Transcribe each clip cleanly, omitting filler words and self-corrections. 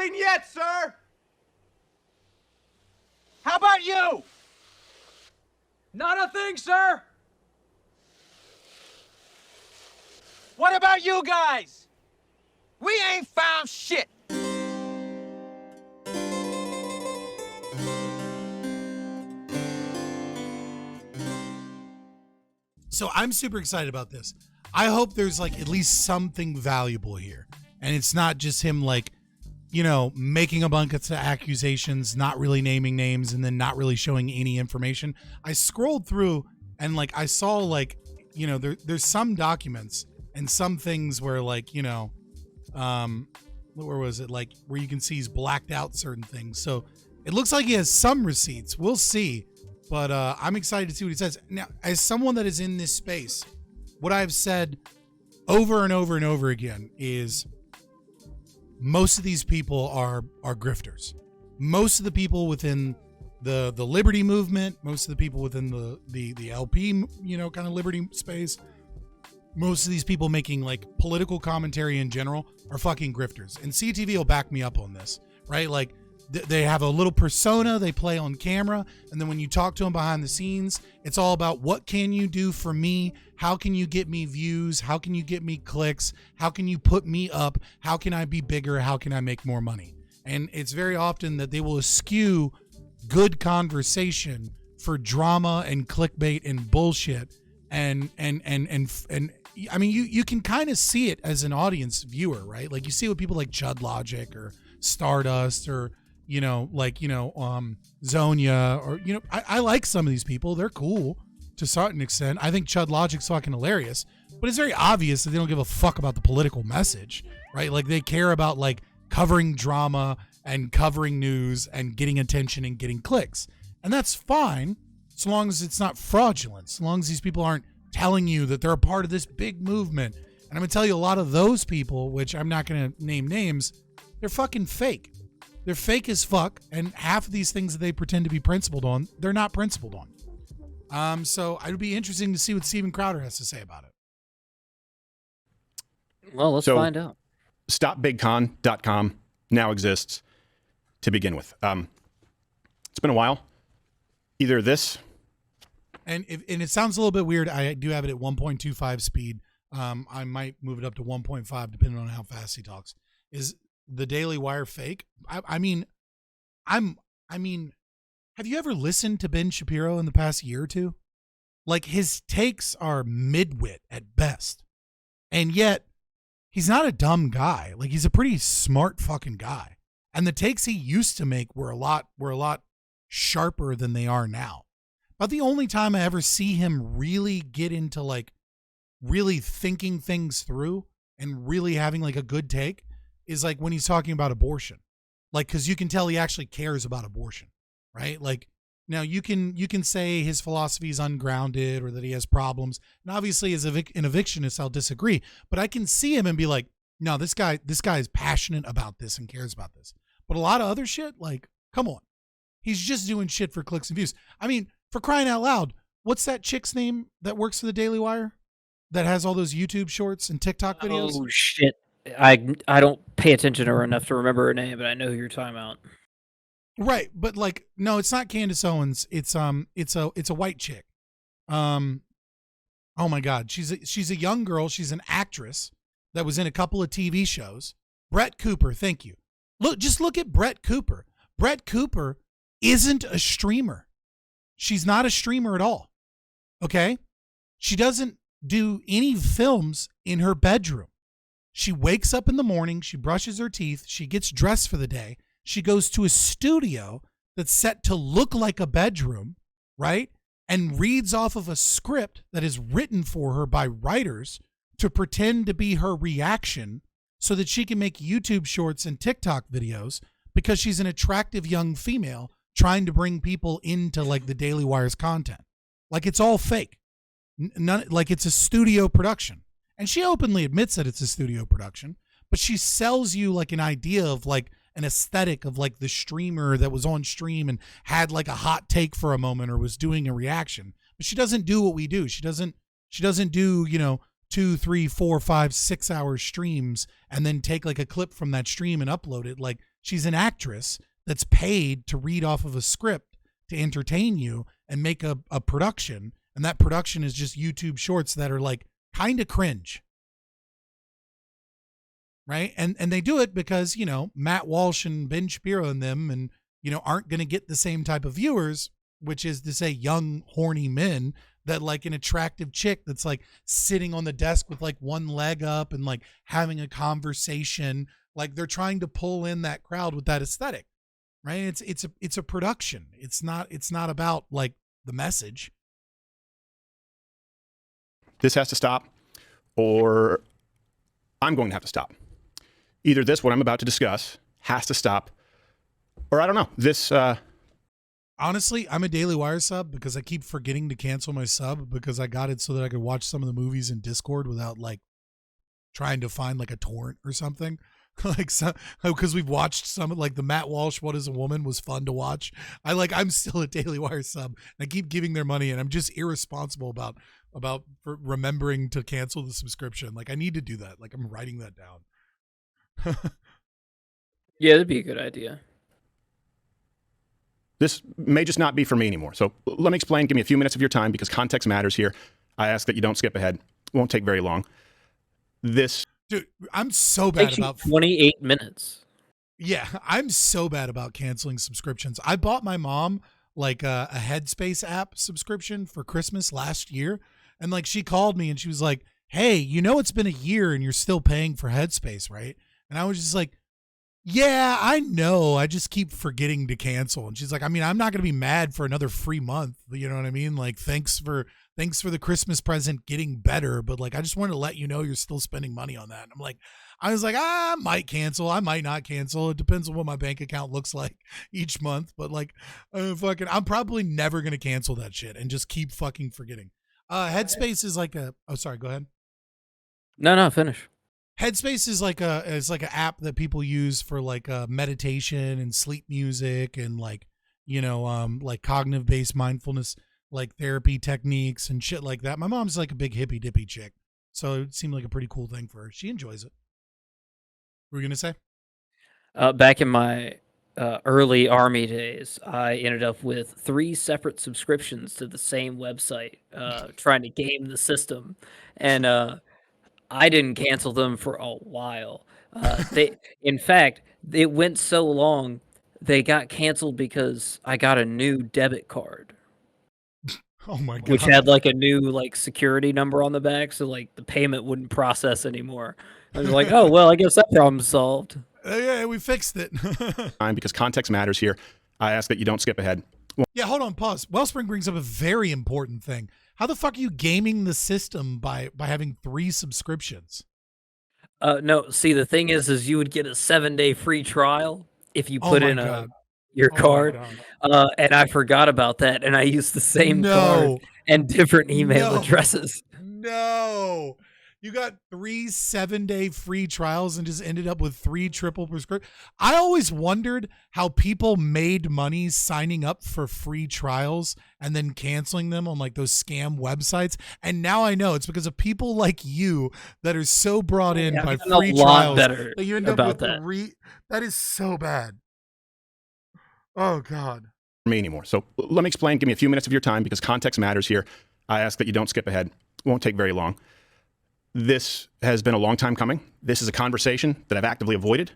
Nothing yet, sir! How about you? Not a thing, sir! What about you guys? We ain't found shit! So I'm super excited about this. I hope there's like at least something valuable here. And it's not just him like, you know, making a bunch of accusations, not really naming names, and then not really showing any information. I scrolled through and like I saw like, you know, there's some documents and some things where like, you know, where was it? Like where you can see he's blacked out certain things. So it looks like he has some receipts. We'll see. But I'm excited to see what he says. Now, as someone that is in this space, what I've said over and over and over again is most of these people are grifters. Most of the people within the liberty movement, most of the people within the LP, you know, kind of liberty space, most of these people making like political commentary in general are fucking grifters. And CTV will back me up on this, right? Like, they have a little persona they play on camera, and then when you talk to them behind the scenes, it's all about what can you do for me? How can you get me views? How can you get me clicks? How can you put me up? How can I be bigger? How can I make more money? And it's very often that they will eschew good conversation for drama and clickbait and bullshit. And I mean, you can kind of see it as an audience viewer, right? Like you see with people like Chud Logic or Stardust or, you know, like, you know, Zonia or, you know, I like some of these people. They're cool to a certain extent. I think Chud Logic's fucking hilarious, but it's very obvious that they don't give a fuck about the political message, right? Like they care about like covering drama and covering news and getting attention and getting clicks. And that's fine so long as it's not fraudulent, so long as these people aren't telling you that they're a part of this big movement. And I'm going to tell you a lot of those people, which I'm not going to name names, they're fucking fake. They're fake as fuck, and half of these things that they pretend to be principled on, they're not principled on. So it would be interesting to see what Steven Crowder has to say about it. Well, let's find out. StopBigCon.com now exists to begin with. It's been a while. Either this. And it sounds a little bit weird. I do have it at 1.25 speed. I might move it up to 1.5 depending on how fast he talks. Is the Daily Wire fake? I mean, have you ever listened to Ben Shapiro in the past year or two? Like his takes are midwit at best. And yet he's not a dumb guy. Like he's a pretty smart fucking guy. And the takes he used to make were a lot sharper than they are now. But the only time I ever see him really get into like really thinking things through and really having like a good take is like when he's talking about abortion. Like, cause you can tell he actually cares about abortion, right? Like now you can say his philosophy is ungrounded or that he has problems. And obviously as an evictionist, I'll disagree, but I can see him and be like, no, this guy is passionate about this and cares about this. But a lot of other shit, like, come on. He's just doing shit for clicks and views. I mean, for crying out loud, what's that chick's name that works for the Daily Wire that has all those YouTube shorts and TikTok videos? Oh shit. I don't pay attention to her enough to remember her name, but I know who you're talking about. Right, but like, no, it's not Candace Owens. It's a white chick. Oh my God, she's a young girl. She's an actress that was in a couple of TV shows. Brett Cooper, thank you. Just look at Brett Cooper. Brett Cooper isn't a streamer. She's not a streamer at all. Okay, she doesn't do any films in her bedroom. She wakes up in the morning, she brushes her teeth, she gets dressed for the day, she goes to a studio that's set to look like a bedroom, right? And reads off of a script that is written for her by writers to pretend to be her reaction so that she can make YouTube shorts and TikTok videos because she's an attractive young female trying to bring people into like the Daily Wire's content. Like it's all fake. None, like it's a studio production. And she openly admits that it's a studio production, but she sells you like an idea of like an aesthetic of like the streamer that was on stream and had like a hot take for a moment or was doing a reaction. But she doesn't do what we do. She doesn't do, you know, 2, 3, 4, 5, 6 hour streams and then take like a clip from that stream and upload it. Like, she's an actress that's paid to read off of a script to entertain you and make a production. And that production is just YouTube shorts that are like kind of cringe. Right. And they do it because, you know, Matt Walsh and Ben Shapiro and them and, you know, aren't going to get the same type of viewers, which is to say young, horny men that like an attractive chick that's like sitting on the desk with like one leg up and like having a conversation. Like, they're trying to pull in that crowd with that aesthetic, right? It's a production. It's not about like the message. This has to stop, or I'm going to have to stop. Either this, what I'm about to discuss, has to stop, or I don't know. This, Honestly, I'm a Daily Wire sub because I keep forgetting to cancel my sub because I got it so that I could watch some of the movies in Discord without like trying to find like a torrent or something. Like, so, because we've watched some, like the Matt Walsh What Is a Woman was fun to watch. I'm still a Daily Wire sub and I keep giving their money, and I'm just irresponsible about for remembering to cancel the subscription. Like, I need to do that. Like, I'm writing that down. Yeah, that'd be a good idea. this may just not be for me anymore. So let me explain. Give me a few minutes of your time because context matters here. I ask that you don't skip ahead. It won't take very long. Dude, I'm so bad Takes you about 28 minutes. Yeah, I'm so bad about canceling subscriptions. I bought my mom like a Headspace app subscription for Christmas last year. And like, she called me and she was like, hey, you know, it's been a year and you're still paying for Headspace, right? And I was just like, yeah, I know. I just keep forgetting to cancel. And she's like, I mean, I'm not going to be mad for another free month. You know what I mean? Like, thanks for the Christmas present getting better. But like, I just wanted to let you know you're still spending money on that. And I was like, I might cancel. I might not cancel. It depends on what my bank account looks like each month. But like, I'm probably never going to cancel that shit and just keep fucking forgetting. Headspace is like sorry, go ahead. No, finish. Headspace is like an app that people use for like meditation and sleep music and like, you know, like cognitive based mindfulness, like therapy techniques and shit like that. My mom's like a big hippy dippy chick, so it seemed like a pretty cool thing for her. She enjoys it. What were you gonna say? Back in my early Army days, I ended up with 3 separate subscriptions to the same website, trying to game the system, and I didn't cancel them for a while. In fact, it went so long they got canceled because I got a new debit card, Oh my god! which had like a new like security number on the back, so like the payment wouldn't process anymore. I was like, oh well, I guess that problem's solved. Yeah, we fixed it. because context matters here. I ask that you don't skip ahead. Yeah, hold on, pause. Wellspring brings up a very important thing. How the fuck are you gaming the system by having 3 subscriptions? No, see, the thing is you would get a 7-day free trial if you put in your Oh my card, God. and I forgot about that, and I used the same card and different email addresses. No. You got 3 7-day free trials and just ended up with 3 triple prescription. I always wondered how people made money signing up for free trials and then canceling them on like those scam websites. And now I know it's because of people like you that are so brought in by free trials that you end up with that. That is so bad. Oh God. Me anymore. So let me explain. Give me a few minutes of your time because context matters here. I ask that you don't skip ahead. It won't take very long. This has been a long time coming. This is a conversation that I've actively avoided,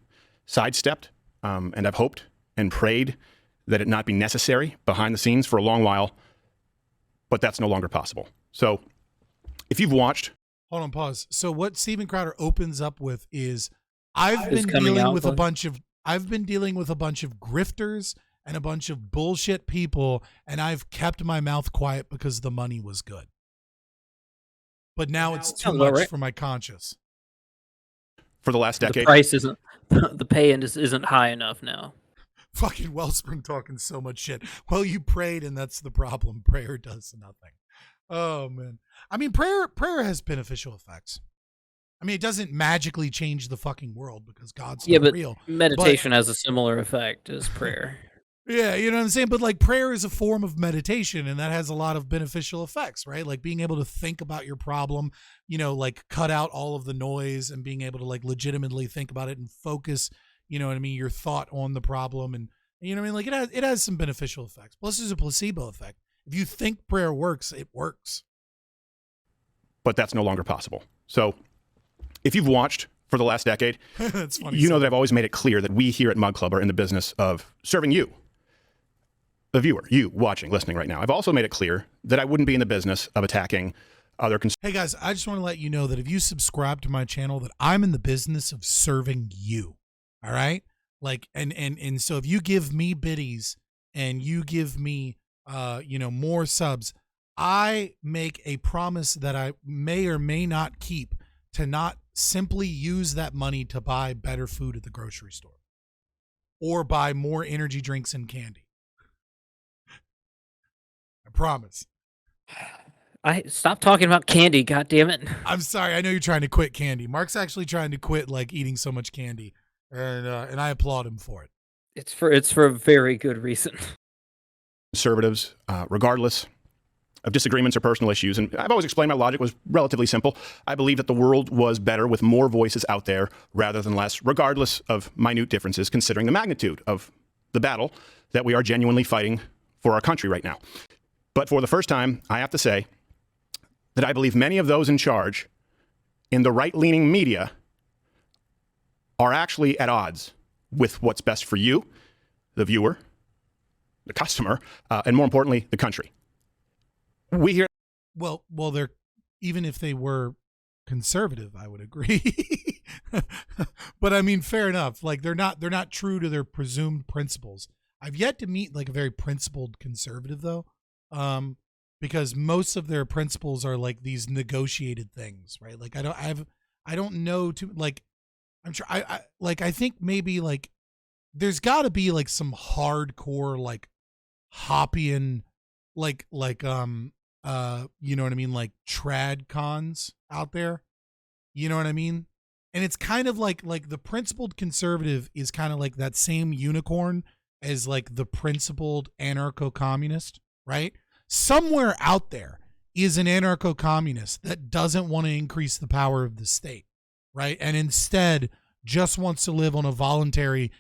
sidestepped, and I've hoped and prayed that it not be necessary behind the scenes for a long while, but that's no longer possible. So if you've watched... Hold on, pause. So what Steven Crowder opens up with is I've been dealing with a bunch of grifters and a bunch of bullshit people, and I've kept my mouth quiet because the money was good. But now it's too much for my conscience. For the last decade. The price isn't, the pay isn't high enough now. Fucking Wellspring talking so much shit. Well, you prayed and that's the problem. Prayer does nothing. Oh man. I mean, prayer has beneficial effects. I mean, it doesn't magically change the fucking world because God's not real. Meditation has a similar effect as prayer. Yeah, you know what I'm saying? But like prayer is a form of meditation, and that has a lot of beneficial effects, right? Like being able to think about your problem, like cut out all of the noise and being able to like legitimately think about it and focus, your thought on the problem. And you know what I mean? Like it has some beneficial effects. Plus there's a placebo effect. If you think prayer works, it works. But that's no longer possible. So if you've watched for the last decade, That's funny. You know that I've always made it clear that we here at Mug Club are in the business of serving you, the viewer, you watching, listening right now. I've also made it clear that I wouldn't be in the business of attacking other Hey guys, I just want to let you know that if you subscribe to my channel, that I'm in the business of serving you. All right? Like, and so if you give me biddies and you give me, more subs, I make a promise that I may or may not keep to not simply use that money to buy better food at the grocery store or buy more energy drinks and candy. I promise. I stop talking about candy, goddammit. I'm sorry. I know you're trying to quit candy. Mark's actually trying to quit like eating so much candy, and I applaud him for it. It's for a very good reason. conservatives, regardless of disagreements or personal issues. And I've always explained my logic was relatively simple. I believe that the world was better with more voices out there rather than less, regardless of minute differences, considering the magnitude of the battle that we are genuinely fighting for our country right now. But for the first time, I have to say that I believe many of those in charge in the right-leaning media are actually at odds with what's best for you, the viewer, the customer, and more importantly, the country. We hear. Well, they're, even if they were conservative, I would agree. But I mean, fair enough. Like they're not true to their presumed principles. I've yet to meet like a very principled conservative though, because most of their principles are like these negotiated things, right? Like I don't know too, like I'm sure I think maybe like there's got to be like some hardcore like Hoppian like you know what I mean, like trad cons out there, you know what I mean? And it's kind of like the principled conservative is kind of like that same unicorn as like the principled anarcho-communist, right? Somewhere out there is an anarcho-communist that doesn't want to increase the power of the state, right? And instead just wants to live on a voluntary,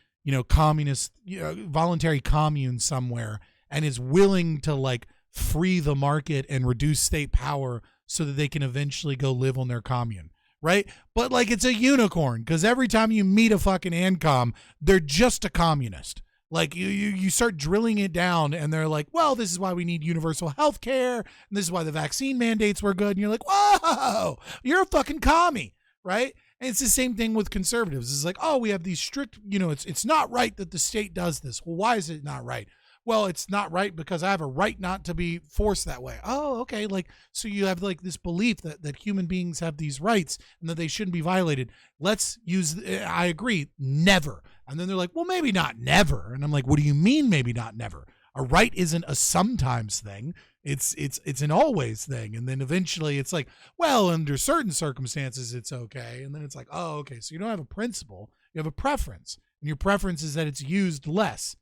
communist, voluntary commune somewhere, and is willing to like free the market and reduce state power so that they can eventually go live on their commune, right? But like it's a unicorn, because every time you meet a fucking ANCOM, they're just a communist. Like you start drilling it down and they're like, well, this is why we need universal health care, and this is why the vaccine mandates were good. And you're like, whoa, you're a fucking commie, right? And it's the same thing with conservatives. It's like, oh, we have these strict, it's not right that the state does this. Well, why is it not right? Well, it's not right because I have a right not to be forced that way. Oh, okay. Like, so you have like this belief that human beings have these rights and that they shouldn't be violated. Let's use, I agree, never. And then they're like, well, maybe not never. And I'm like, what do you mean maybe not never? A right isn't a sometimes thing. It's an always thing. And then eventually it's like, well, under certain circumstances, it's okay. And then it's like, oh, okay. So you don't have a principle, you have a preference, and your preference is that it's used less.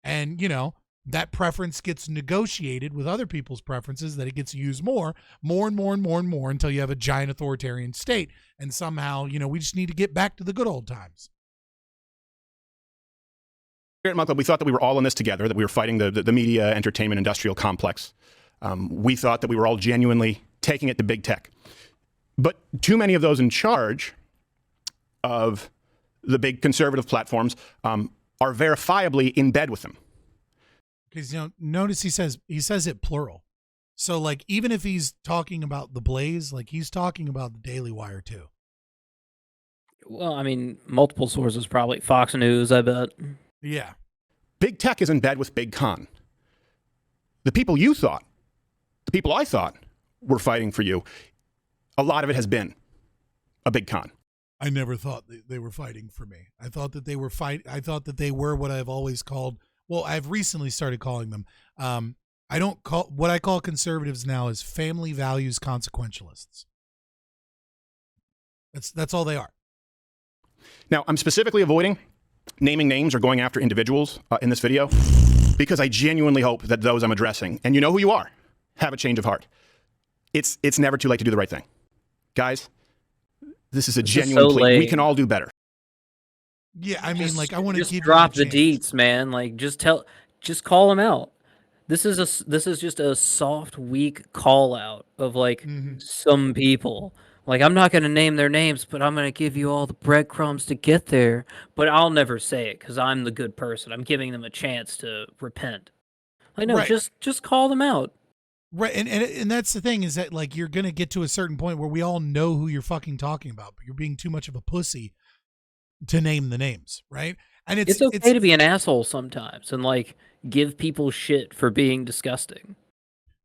And, that preference gets negotiated with other people's preferences, that it gets used more and more until you have a giant authoritarian state. And somehow, we just need to get back to the good old times. Here at Mug Club, we thought that we were all in this together, that we were fighting the media, entertainment, industrial complex. We thought that we were all genuinely taking it to big tech. But too many of those in charge of the big conservative platforms are verifiably in bed with them. Because, notice he says it plural. So, like, even if he's talking about the Blaze, like, he's talking about the Daily Wire, too. Well, I mean, multiple sources, probably Fox News, I bet. Yeah. Big tech is in bed with big con. The people I thought were fighting for you, a lot of it has been a big con. I never thought they were fighting for me. I thought that they were I thought that they were what I've always called, well, I've recently started calling them, what I call conservatives now is family values consequentialists. That's all they are. Now, I'm specifically avoiding naming names or going after individuals in this video. because I genuinely hope that those I'm addressing, and you know who you are, have a change of heart. It's never too late to do the right thing. Guys, this is a genuine plea. We can all do better. Yeah, I mean, like, I want to just give drop you the deets, man. Like, just call them out. This is just a soft, weak call out of like some people. Like, I'm not gonna name their names, but I'm gonna give you all the breadcrumbs to get there. But I'll never say it because I'm the good person. I'm giving them a chance to repent. Like, no, Right. just call them out. Right, and that's the thing, is that like you're gonna get to a certain point where we all know who you're fucking talking about, but you're being too much of a pussy to name the names, right? And It's okay to be an asshole sometimes and like give people shit for being disgusting.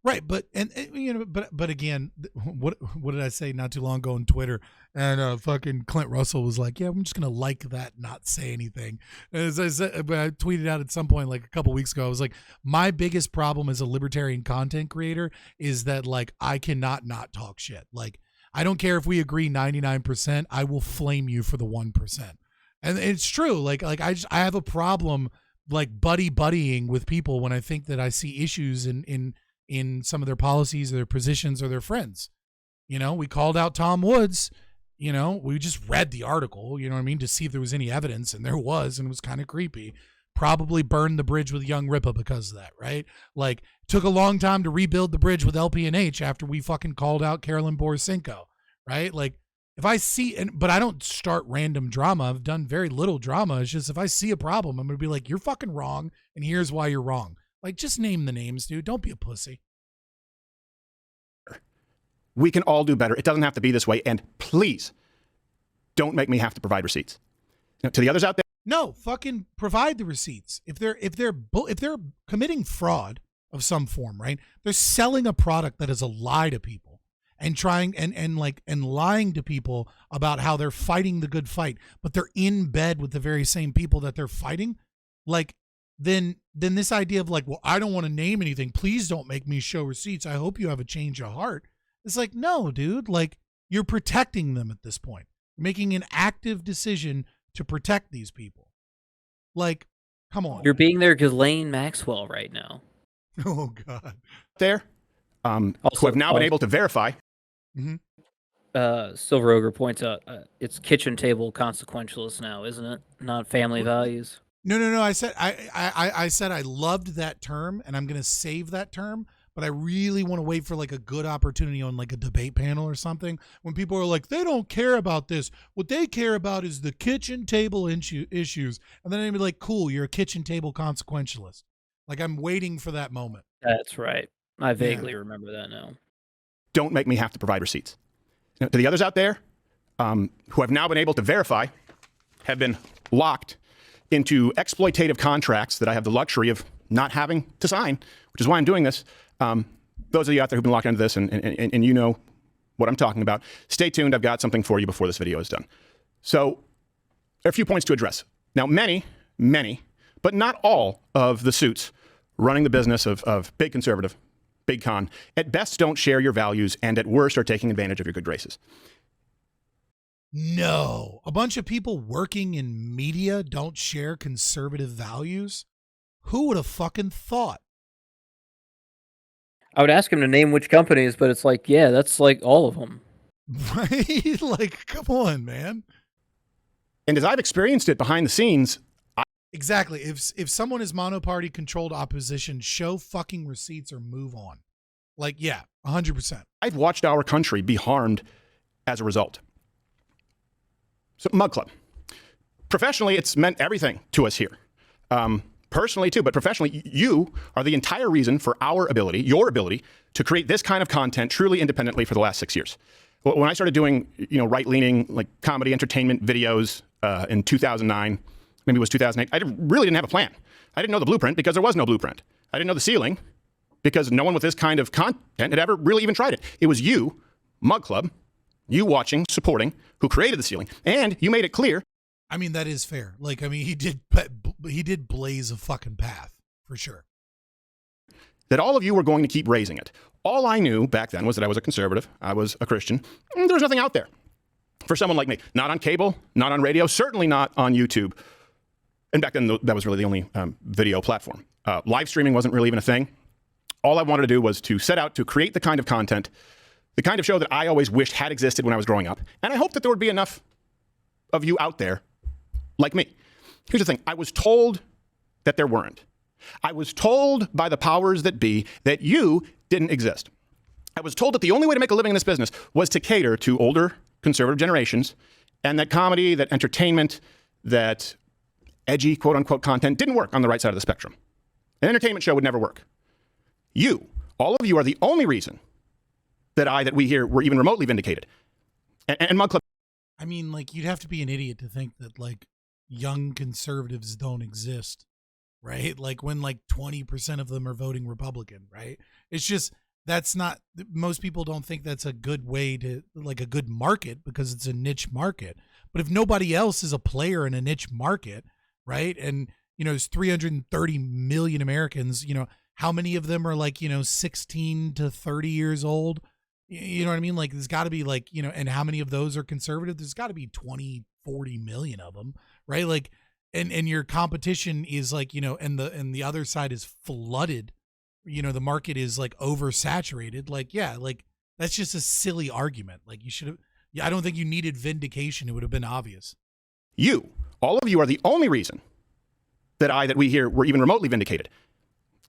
right, but you know, but again, what did I say not too long ago on Twitter? And fucking Clint Russell was like, "Yeah, I'm just gonna like that, not say anything." As I said, but I tweeted out at some point like a couple weeks ago, I was like, "My biggest problem as a libertarian content creator is that like I cannot not talk shit. Like I don't care if we agree 99%, I will flame you for the 1%." And it's true. Like I have a problem like buddying with people when I think that I see issues in some of their policies or their positions or their friends. You know, we called out Tom Woods. You know, we just read the article, you know what I mean, to see if there was any evidence, and there was, and it was kind of creepy. Probably burned the bridge with Young Ripa because of that, right? Like, took a long time to rebuild the bridge with LPNH after we fucking called out Carolyn Borisenko, right? Like, if I see, but I don't start random drama. I've done very little drama. It's just if I see a problem, I'm going to be like, you're fucking wrong, and here's why you're wrong. Like, just name the names, dude. Don't be a pussy. We can all do better. It doesn't have to be this way. And please, don't make me have to provide receipts. Now, to the others out there, no, fucking provide the receipts. If they're committing fraud of some form, right? They're selling a product that is a lie to people and trying and lying to people about how they're fighting the good fight, but they're in bed with the very same people that they're fighting. Like, then this idea of like, well, I don't want to name anything. Please don't make me show receipts. I hope you have a change of heart. It's like, no, dude, like you're protecting them at this point. You're making an active decision to protect these people. Like, come on. You're being their Ghislaine Maxwell right now. Oh, God. there who have now been able to verify. Silver Ogre points out it's kitchen table consequentialist now, isn't it? Not family values. No. I said I said I loved that term, and I'm going to save that term. But I really want to wait for like a good opportunity on like a debate panel or something when people are like, they don't care about this. What they care about is the kitchen table issues. And then I'd be like, cool, you're a kitchen table consequentialist. Like, I'm waiting for that moment. That's right. I vaguely remember that now. Don't make me have to provide receipts. Now, to the others out there who have now been able to verify, have been locked into exploitative contracts that I have the luxury of not having to sign, which is why I'm doing this. Those of you out there who've been locked into this and you know what I'm talking about, stay tuned. I've got something for you before this video is done. So there are a few points to address. Now, many, but not all of the suits running the business of big conservative, big con, at best don't share your values and at worst are taking advantage of your good graces. No, a bunch of people working in media don't share conservative values. Who would have fucking thought? I would ask him to name which companies, but it's like, yeah, that's like all of them. Right? Like, come on, man. And as I've experienced it behind the scenes, Exactly. If someone is monoparty controlled opposition, show fucking receipts or move on. Like, yeah, 100%. I've watched our country be harmed as a result. So, Mug Club. Professionally, it's meant everything to us here. Personally, too, but professionally, you are the entire reason for your ability to create this kind of content truly independently for the last 6 years. When I started doing, right-leaning, like comedy entertainment videos in 2009, maybe it was 2008, I really didn't have a plan. I didn't know the blueprint because there was no blueprint. I didn't know the ceiling because no one with this kind of content had ever really even tried it. It was you, Mug Club, you watching, supporting, who created the ceiling. And you made it clear. I mean, that is fair. Like, I mean, he did blaze a fucking path for sure. That all of you were going to keep raising it. All I knew back then was that I was a conservative. I was a Christian. There was nothing out there for someone like me. Not on cable, not on radio, certainly not on YouTube. And back then, that was really the only video platform. Live streaming wasn't really even a thing. All I wanted to do was to set out to create the kind of content, the kind of show that I always wished had existed when I was growing up. And I hope that there would be enough of you out there like me. Here's the thing. I was told that there weren't. I was told by the powers that be that you didn't exist. I was told that the only way to make a living in this business was to cater to older conservative generations, and that comedy, that entertainment, that edgy quote unquote content didn't work on the right side of the spectrum. An entertainment show would never work. You, all of you, are the only reason that we here were even remotely vindicated. And Mug Club. I mean, like, you'd have to be an idiot to think that, like, young conservatives don't exist, right? Like, when, like, 20% of them are voting Republican, right? It's just, that's not, most people don't think that's a good way to, like, a good market because it's a niche market. But if nobody else is a player in a niche market, right? And, you know, there's 330 million Americans, you know, how many of them are, like, you know, 16 to 30 years old? You know what I mean? Like, there's got to be, like, you know, and how many of those are conservative? There's got to be 20, 40 million of them, right? Like, and your competition is, like, you know, and the other side is flooded. You know, the market is, like, oversaturated. Like, yeah, like, that's just a silly argument. Like, you should have, yeah, I don't think you needed vindication. It would have been obvious. You, all of you, are the only reason that we here were even remotely vindicated.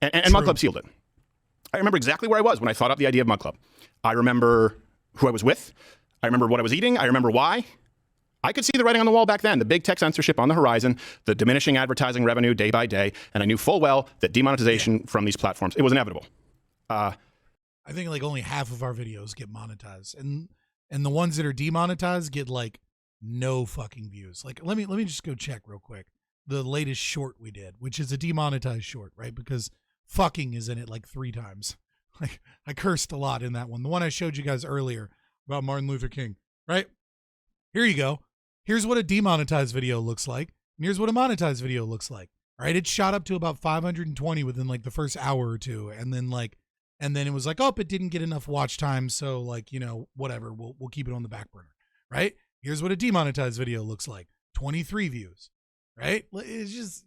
And Mug Club sealed it. I remember exactly where I was when I thought up the idea of Mug Club. I remember who I was with. I remember what I was eating. I remember why. I could see the writing on the wall back then, the big tech censorship on the horizon, the diminishing advertising revenue day by day, and I knew full well that demonetization from these platforms, it was inevitable. I think, like, only half of our videos get monetized, and the ones that are demonetized get, like, no fucking views. Like, let me just go check real quick the latest short we did, which is a demonetized short, right? Because fucking is in it like 3 times. Like, I cursed a lot in that one. The one I showed you guys earlier about Martin Luther King, right? Here you go. Here's what a demonetized video looks like. And here's what a monetized video looks like. All right. It shot up to about 520 within, like, the first hour or two. And then it was like, oh, it didn't get enough watch time. So, like, you know, whatever, we'll keep it on the back burner. Right. Here's what a demonetized video looks like. 23 views. Right. It's just,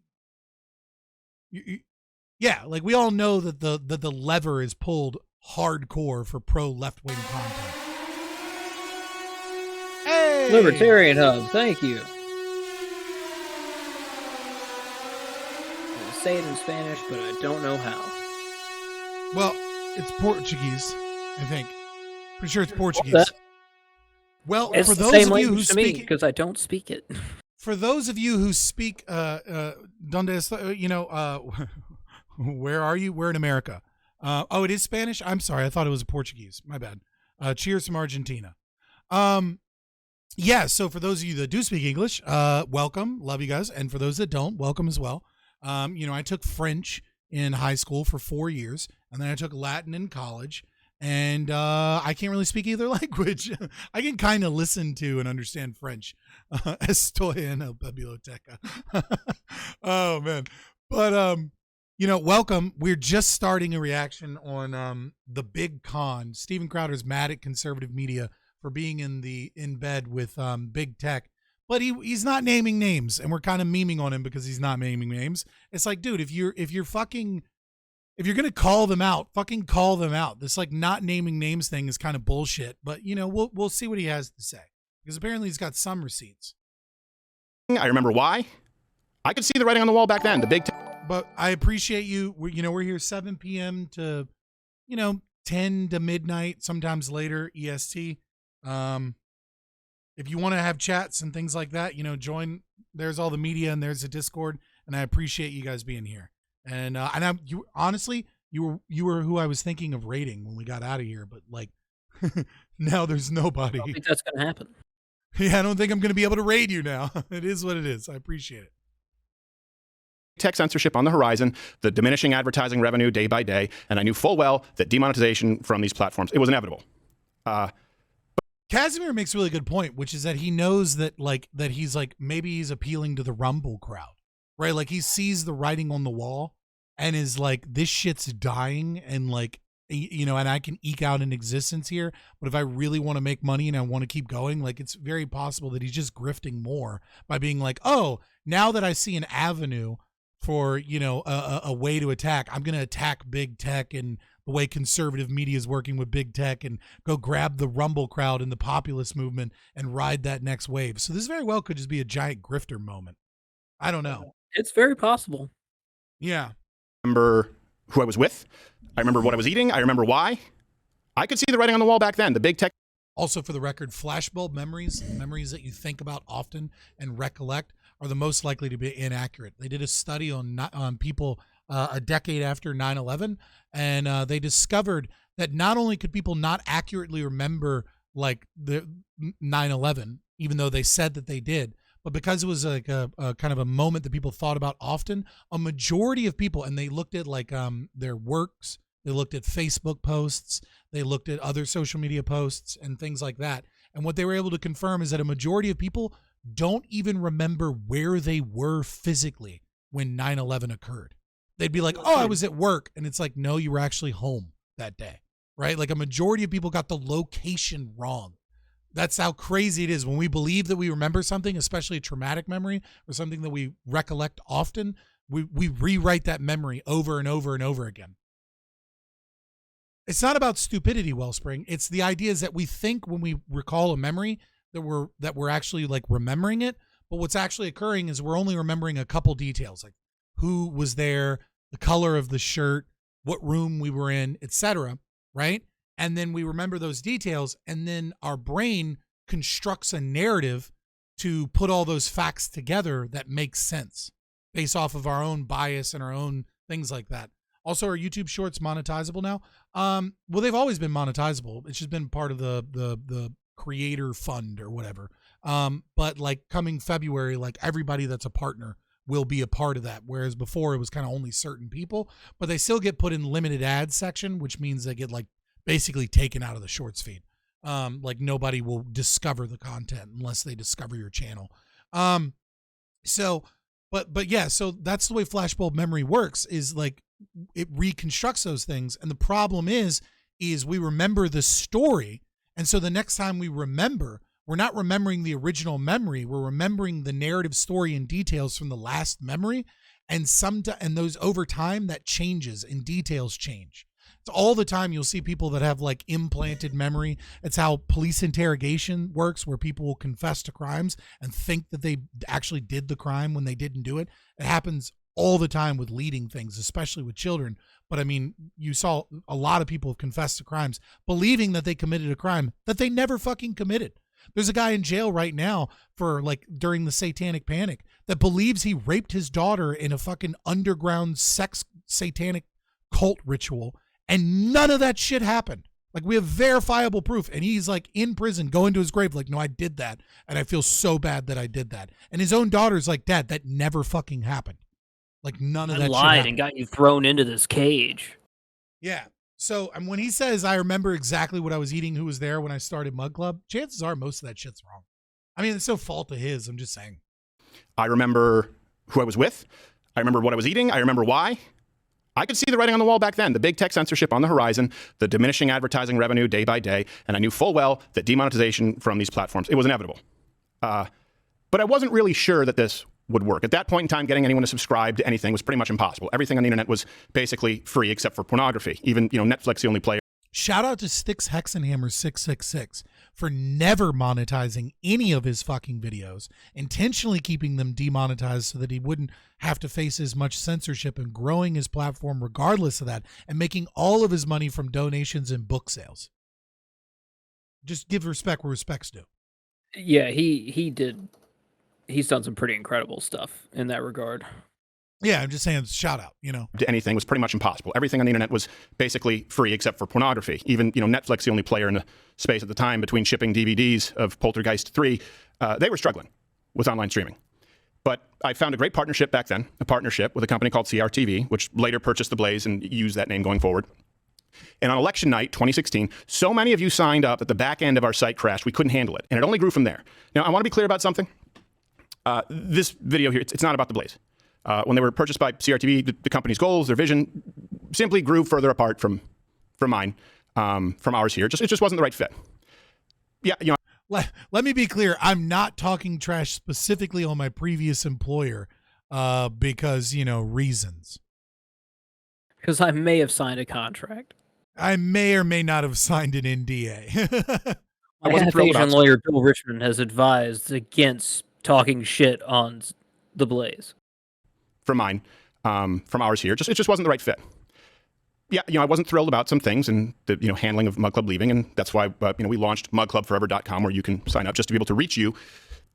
yeah, like, we all know that the lever is pulled hardcore for pro left-wing content. Hey! Libertarian Hub, thank you. I say it in Spanish, but I don't know how. Well, it's Portuguese, I think. Pretty sure it's Portuguese. Well, it's for the those same of you who language to me speak, because I don't speak it. For those of you who speak, donde está, you know, where are you? We're in America. Oh, it is Spanish? I'm sorry. I thought it was Portuguese. My bad. Cheers from Argentina. Yeah, so for those of you that do speak English, welcome. Love you guys. And for those that don't, welcome as well. You know, I took French in high school for 4 years, and then I took Latin in college. And I can't really speak either language. I can kind of listen to and understand French. Estoy en la biblioteca. Oh, man. But, you know, welcome. We're just starting a reaction on the big con. Steven Crowder's mad at conservative media for being in bed with big tech. But he's not naming names, and we're kind of memeing on him because he's not naming names. It's like, dude, if you're going to call them out, fucking call them out. This, like, not naming names thing is kind of bullshit, but, you know, we'll see what he has to say, because apparently he's got some receipts. I remember why. I could see the writing on the wall back then, the big But I appreciate you. We're here 7 p.m. to, 10 to midnight, sometimes later, EST. If you want to have chats and things like that, join. There's all the media and there's a Discord, and I appreciate you guys being here. And honestly, you were who I was thinking of raiding when we got out of here, but like now there's nobody. I don't think that's gonna happen. Yeah, I don't think I'm gonna be able to raid you now. It is what it is. I appreciate it. Tech censorship on the horizon, the diminishing advertising revenue day by day, and I knew full well that demonetization from these platforms, it was inevitable. Casimir makes a really good point, which is that he knows that he's maybe he's appealing to the Rumble crowd, right? Like he sees the writing on the wall and is like, this shit's dying, and and I can eke out an existence here, but if I really want to make money and I want to keep going, it's very possible that he's just grifting more by being like, oh, now that I see an avenue for, you know, a way to attack. I'm going to attack big tech and the way conservative media is working with big tech and go grab the Rumble crowd and the populist movement and ride that next wave. So this very well could just be a giant grifter moment. I don't know. It's very possible. Yeah. I remember who I was with. I remember what I was eating. I remember why. I could see the writing on the wall back then. The big tech. Also, for the record, flashbulb memories that you think about often and recollect, are the most likely to be inaccurate. They did a study on people a decade after 9/11, and they discovered that not only could people not accurately remember like the 9/11, even though they said that they did, but because it was like a kind of a moment that people thought about often, a majority of people, and they looked at like their works, they looked at Facebook posts, they looked at other social media posts and things like that. And what they were able to confirm is that a majority of people don't even remember where they were physically when 9/11 occurred. They'd be like, oh, I was at work. And it's like, no, you were actually home that day, right? Like a majority of people got the location wrong. That's how crazy it is. When we believe that we remember something, especially a traumatic memory or something that we recollect often, we rewrite that memory over and over and over again. It's not about stupidity, Wellspring. It's the idea is that we think when we recall a memory that we're actually like remembering it, but what's actually occurring is we're only remembering a couple details, like who was there, the color of the shirt, what room we were in, etc., right? And then we remember those details, and then our brain constructs a narrative to put all those facts together that makes sense based off of our own bias and our own things like that. Also, are YouTube Shorts monetizable now? Well, they've always been monetizable. It's just been part of the creator fund or whatever. But like coming February, like everybody that's a partner will be a part of that. Whereas before it was kind of only certain people, but they still get put in limited ads section, which means they get like basically taken out of the Shorts feed. Like nobody will discover the content unless they discover your channel. But yeah, so that's the way flashbulb memory works, is like it reconstructs those things. And the problem is we remember the story. And so the next time we remember, we're not remembering the original memory. We're remembering the narrative story and details from the last memory. And those over time that changes and details change. It's all the time you'll see people that have like implanted memory. It's how police interrogation works, where people will confess to crimes and think that they actually did the crime when they didn't do it. It happens all the time with leading things, especially with children. But I mean, you saw a lot of people have confessed to crimes, believing that they committed a crime that they never fucking committed. There's a guy in jail right now for like during the satanic panic that believes he raped his daughter in a fucking underground sex satanic cult ritual. And none of that shit happened. Like, we have verifiable proof. And he's like in prison going to his grave like, no, I did that. And I feel so bad that I did that. And his own daughter's like, Dad, that never fucking happened. Like, none of that shit lied happened. And got you thrown into this cage. Yeah. So when he says, I remember exactly what I was eating, who was there when I started Mug Club, chances are most of that shit's wrong. I mean, it's no fault of his. I'm just saying. I remember who I was with. I remember what I was eating. I remember why. I could see the writing on the wall back then, the big tech censorship on the horizon, the diminishing advertising revenue day by day, and I knew full well that demonetization from these platforms, it was inevitable. But I wasn't really sure that this would work. At that point in time, getting anyone to subscribe to anything was pretty much impossible. Everything on the internet was basically free except for pornography. Even, Netflix, the only player. Shout out to Styx Hexenhammer 666 for never monetizing any of his fucking videos, intentionally keeping them demonetized so that he wouldn't have to face as much censorship, and growing his platform regardless of that, and making all of his money from donations and book sales. Just give respect where respect's due. Yeah, he did. He's done some pretty incredible stuff in that regard. Yeah, I'm just saying, shout out, To anything was pretty much impossible. Everything on the internet was basically free except for pornography. Even, Netflix, the only player in the space at the time, between shipping DVDs of Poltergeist 3, they were struggling with online streaming. But I found a great partnership back then, a partnership with a company called CRTV, which later purchased The Blaze and used that name going forward. And on election night, 2016, so many of you signed up that the back end of our site crashed, we couldn't handle it. And it only grew from there. Now, I want to be clear about something. This video here, it's not about The Blaze. When they were purchased by CRTV, the company's goals, their vision, simply grew further apart from mine, from ours here. It just wasn't the right fit. Yeah, Let me be clear. I'm not talking trash specifically on my previous employer. because, reasons. Because I may have signed a contract. I may or may not have signed an NDA. I wasn't thrilled Asian about lawyer Bill Richmond has advised against talking shit on the Blaze. from mine, from ours here. It just wasn't the right fit. Yeah, I wasn't thrilled about some things and the handling of Mug Club leaving, and that's why we launched mugclubforever.com, where you can sign up just to be able to reach you.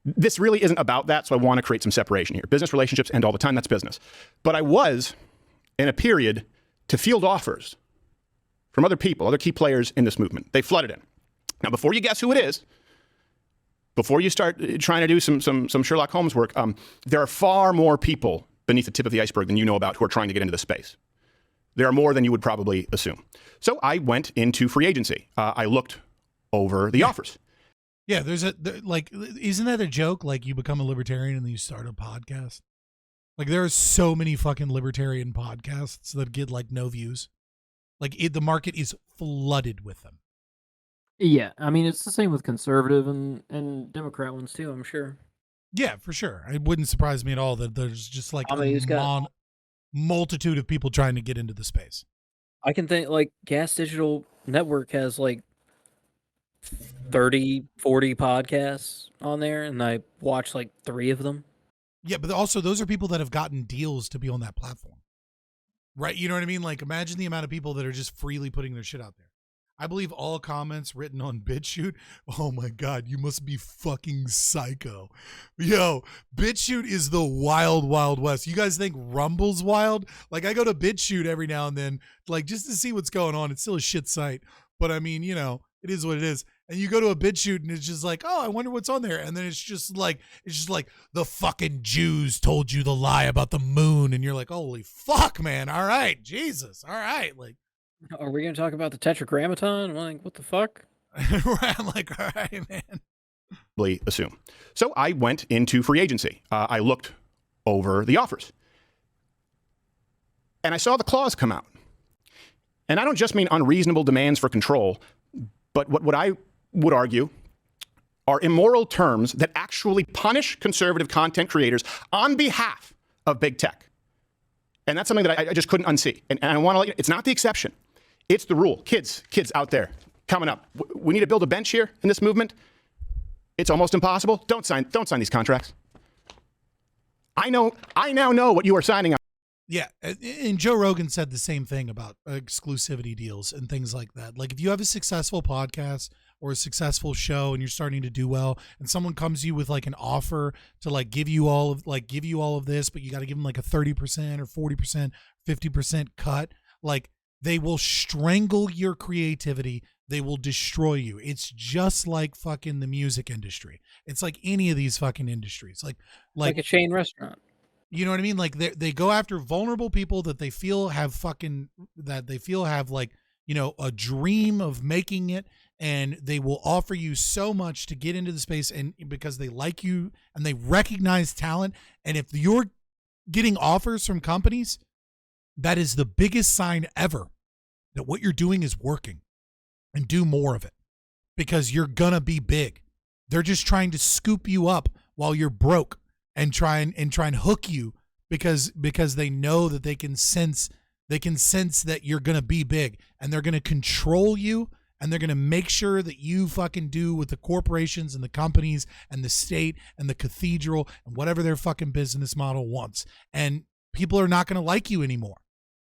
This really isn't about that, so I want to create some separation here. Business relationships end all the time, that's business. But I was in a period to field offers from other people, other key players in this movement. They flooded in. Now, before you guess who it is, before you start trying to do some Sherlock Holmes work, there are far more people beneath the tip of the iceberg than you know about who are trying to get into the space. There are more than you would probably assume. So I went into free agency. I looked over the offers. Yeah, isn't that a joke? Like, you become a libertarian and then you start a podcast? Like, there are so many fucking libertarian podcasts that get like no views. Like, the market is flooded with them. Yeah, I mean, it's the same with conservative and Democrat ones too, I'm sure. Yeah, for sure. It wouldn't surprise me at all that there's just like a multitude of people trying to get into the space. I can think, like, Gas Digital Network has like 30, 40 podcasts on there, and I watch like 3 of them. Yeah, but also those are people that have gotten deals to be on that platform. Right? You know what I mean? Like, imagine the amount of people that are just freely putting their shit out there. I believe all comments written on BitChute. Oh my God, you must be fucking psycho. Yo, BitChute is the wild, wild west. You guys think Rumble's wild? Like, I go to BitChute every now and then, like, just to see what's going on. It's still a shit site. But I mean, it is what it is. And you go to a BitChute and it's just like, oh, I wonder what's on there. And then it's just like the fucking Jews told you the lie about the moon. And you're like, holy fuck, man. All right. Jesus. All right. Like, are we going to talk about the Tetragrammaton? I'm like, what the fuck? I'm like, all right, man. Assume. So I went into free agency. I looked over the offers. And I saw the clause come out. And I don't just mean unreasonable demands for control, but what I would argue are immoral terms that actually punish conservative content creators on behalf of big tech. And that's something that I just couldn't unsee. And I want to let you know, it's not the exception. It's the rule. Kids out there coming up. We need to build a bench here in this movement. It's almost impossible. Don't sign these contracts. I now know what you are signing on. Yeah, and Joe Rogan said the same thing about exclusivity deals and things like that. Like, if you have a successful podcast or a successful show and you're starting to do well, and someone comes to you with like an offer to like give you all of this, but you got to give them like a 30% or 40%, 50% cut, like, they will strangle your creativity. They will destroy you. It's just like fucking the music industry. It's like any of these fucking industries. Like a chain restaurant. You know what I mean? Like, they go after vulnerable people that they feel have like, a dream of making it, and they will offer you so much to get into the space, and because they like you and they recognize talent. And if you're getting offers from companies, that is the biggest sign ever that what you're doing is working, and do more of it, because you're gonna be big. They're just trying to scoop you up while you're broke and try and hook you because they know that they can sense that you're gonna be big, and they're gonna control you, and they're gonna make sure that you fucking do what the corporations and the companies and the state and the cathedral and whatever their fucking business model wants. And people are not gonna like you anymore.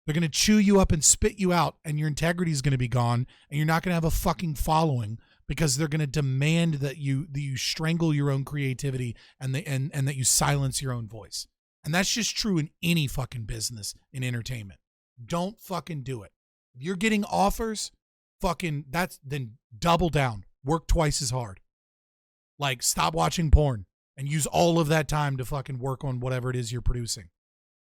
They're going to chew you up and spit you out, and your integrity is going to be gone, and you're not going to have a fucking following, because they're going to demand that you strangle your own creativity and that you silence your own voice. And that's just true in any fucking business in entertainment. Don't fucking do it. If you're getting offers, then double down. Work twice as hard. Like, stop watching porn and use all of that time to fucking work on whatever it is you're producing.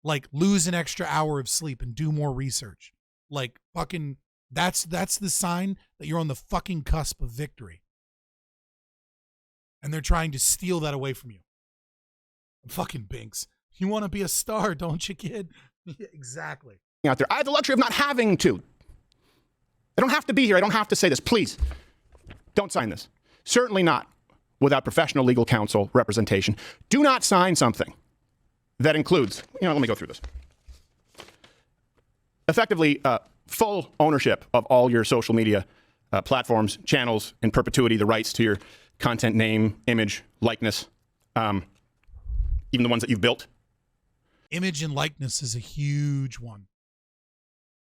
Like, lose an extra hour of sleep and do more research. Like, fucking, that's the sign that you're on the fucking cusp of victory. And they're trying to steal that away from you. Fucking Binks. You want to be a star, don't you, kid? Yeah, exactly. Out there, I have the luxury of not having to. I don't have to be here. I don't have to say this. Please, don't sign this. Certainly not without professional legal counsel representation. Do not sign something that includes, let me go through this. Effectively, full ownership of all your social media platforms, channels, in perpetuity, the rights to your content, name, image, likeness, even the ones that you've built. Image and likeness is a huge one.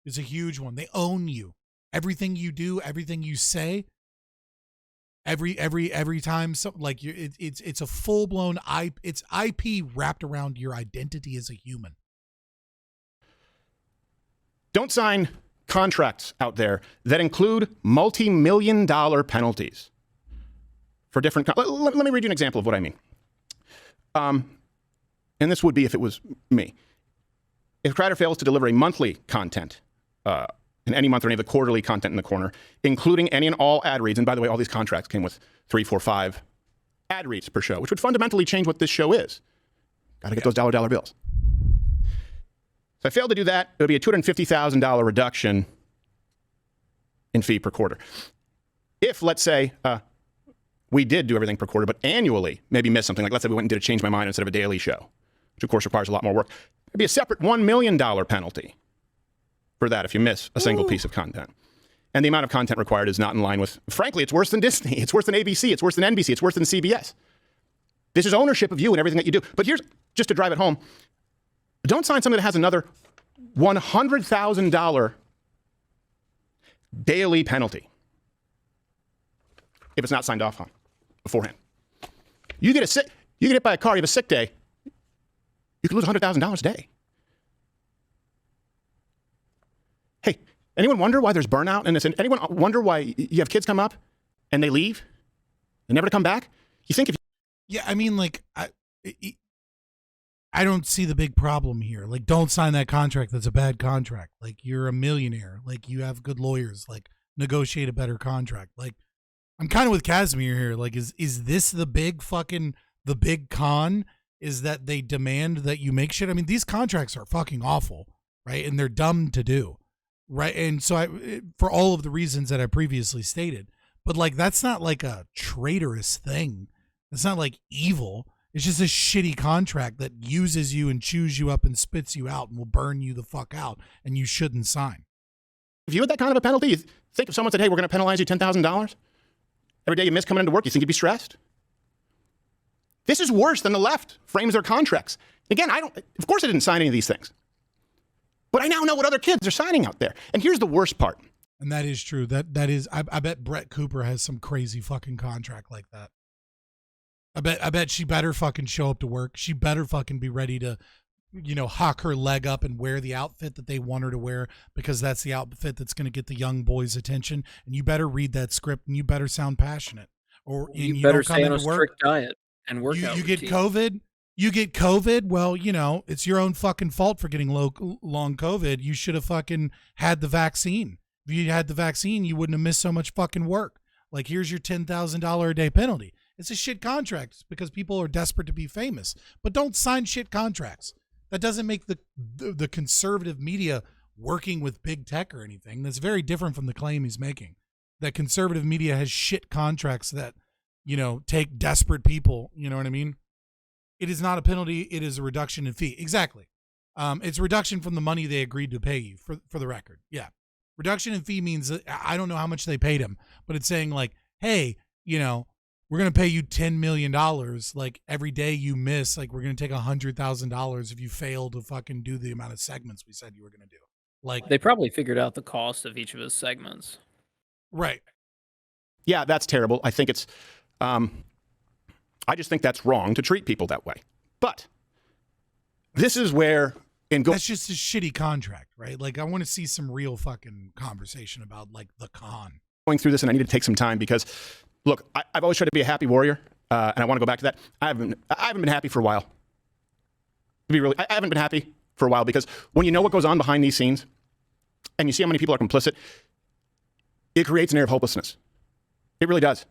It's a huge one. They own you. Everything you do, everything you say, every time, it's a full blown it's IP wrapped around your identity as a human. Don't sign contracts out there that include multi-million-dollar penalties for different. Let me read you an example of what I mean. And this would be if it was me. If a creator fails to deliver a monthly content in any month or any of the quarterly content in the corner, including any and all ad reads, and by the way, all these contracts came with 3, 4, 5 ad reads per show, which would fundamentally change what this show is. Got to get those dollar bills. So I failed to do that. It would be a $250,000 reduction in fee per quarter. If, let's say, we did do everything per quarter, but annually maybe miss something, like let's say we went and did a Change My Mind instead of a daily show, which of course requires a lot more work, it'd be a separate $1 million penalty for that if you miss a single piece of content. And the amount of content required is not in line with, frankly, it's worse than Disney, it's worse than ABC, it's worse than NBC, it's worse than CBS. This is ownership of you and everything that you do. But here's, just to drive it home, don't sign something that has another $100,000 daily penalty if it's not signed off on beforehand. You get hit by a car, you have a sick day, you could lose $100,000 a day. Hey, anyone wonder why there's burnout in this? Anyone wonder why you have kids come up and they leave and never to come back? You think if Yeah, I mean, I don't see the big problem here. Like, don't sign that contract. That's a bad contract. Like, you're a millionaire. Like, you have good lawyers. Like, negotiate a better contract. Like, I'm kind of with Casimir here. Like, is this the big con? Is that they demand that you make shit? I mean, these contracts are fucking awful, right? And they're dumb to do, right? And so for all of the reasons that I previously stated, but like, that's not like a traitorous thing. It's not like evil. It's just a shitty contract that uses you and chews you up and spits you out and will burn you the fuck out, and you shouldn't sign. If you had that kind of a penalty, you think if someone said, hey, we're going to penalize you $10,000 every day you miss coming into work, you think you'd be stressed? This is worse than the left frames their contracts. Again, of course I didn't sign any of these things, but I now know what other kids are signing out there. And here's the worst part. And that is true. That is, I bet Brett Cooper has some crazy fucking contract like that. I bet she better fucking show up to work. She better fucking be ready to, hawk her leg up and wear the outfit that they want her to wear, because that's the outfit that's going to get the young boys' attention. And you better read that script, and you better sound passionate. Or you better stay on a strict diet and workout. You get COVID. You get COVID. Well, it's your own fucking fault for getting long COVID. You should have fucking had the vaccine. If you had the vaccine, you wouldn't have missed so much fucking work. Like, here's your $10,000 a day penalty. It's a shit contract because people are desperate to be famous. But don't sign shit contracts. That doesn't make the conservative media working with big tech or anything. That's very different from the claim he's making. That conservative media has shit contracts that, take desperate people. You know what I mean? It is not a penalty. It is a reduction in fee. Exactly. It's a reduction from the money they agreed to pay you, for the record. Yeah. Reduction in fee means that I don't know how much they paid him, but it's saying like, hey, we're going to pay you $10 million. Like, every day you miss, like, we're going to take $100,000 if you fail to fucking do the amount of segments we said you were going to do. Like, they probably figured out the cost of each of his segments. Right. Yeah, that's terrible. I think it's, I just think that's wrong to treat people that way. But this is where, that's just a shitty contract, right? Like, I want to see some real fucking conversation about, like, the con. Going through this, and I need to take some time because, look, I've always tried to be a happy warrior, and I want to go back to that. I haven't been happy for a while. I haven't been happy for a while because when you know what goes on behind these scenes, and you see how many people are complicit, it creates an air of hopelessness. It really does.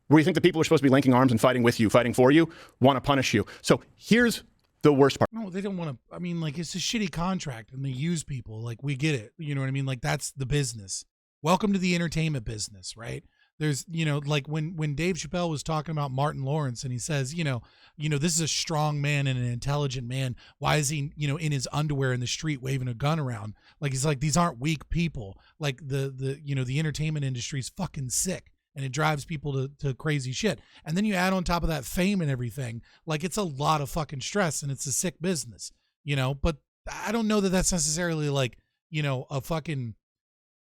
Where you think the people who are supposed to be linking arms and fighting with you, fighting for you, want to punish you. So here's the worst part. No, they don't want to. I mean, like, it's a shitty contract, and they use people. Like, we get it. You know what I mean? Like, that's the business. Welcome to the entertainment business, right? There's, like when Dave Chappelle was talking about Martin Lawrence and he says, this is a strong man and an intelligent man. Why is he, in his underwear in the street waving a gun around? Like, he's like, these aren't weak people. Like the entertainment industry is fucking sick and it drives people to crazy shit. And then you add on top of that fame and everything. Like, it's a lot of fucking stress and it's a sick business, but I don't know that that's necessarily like, a fucking,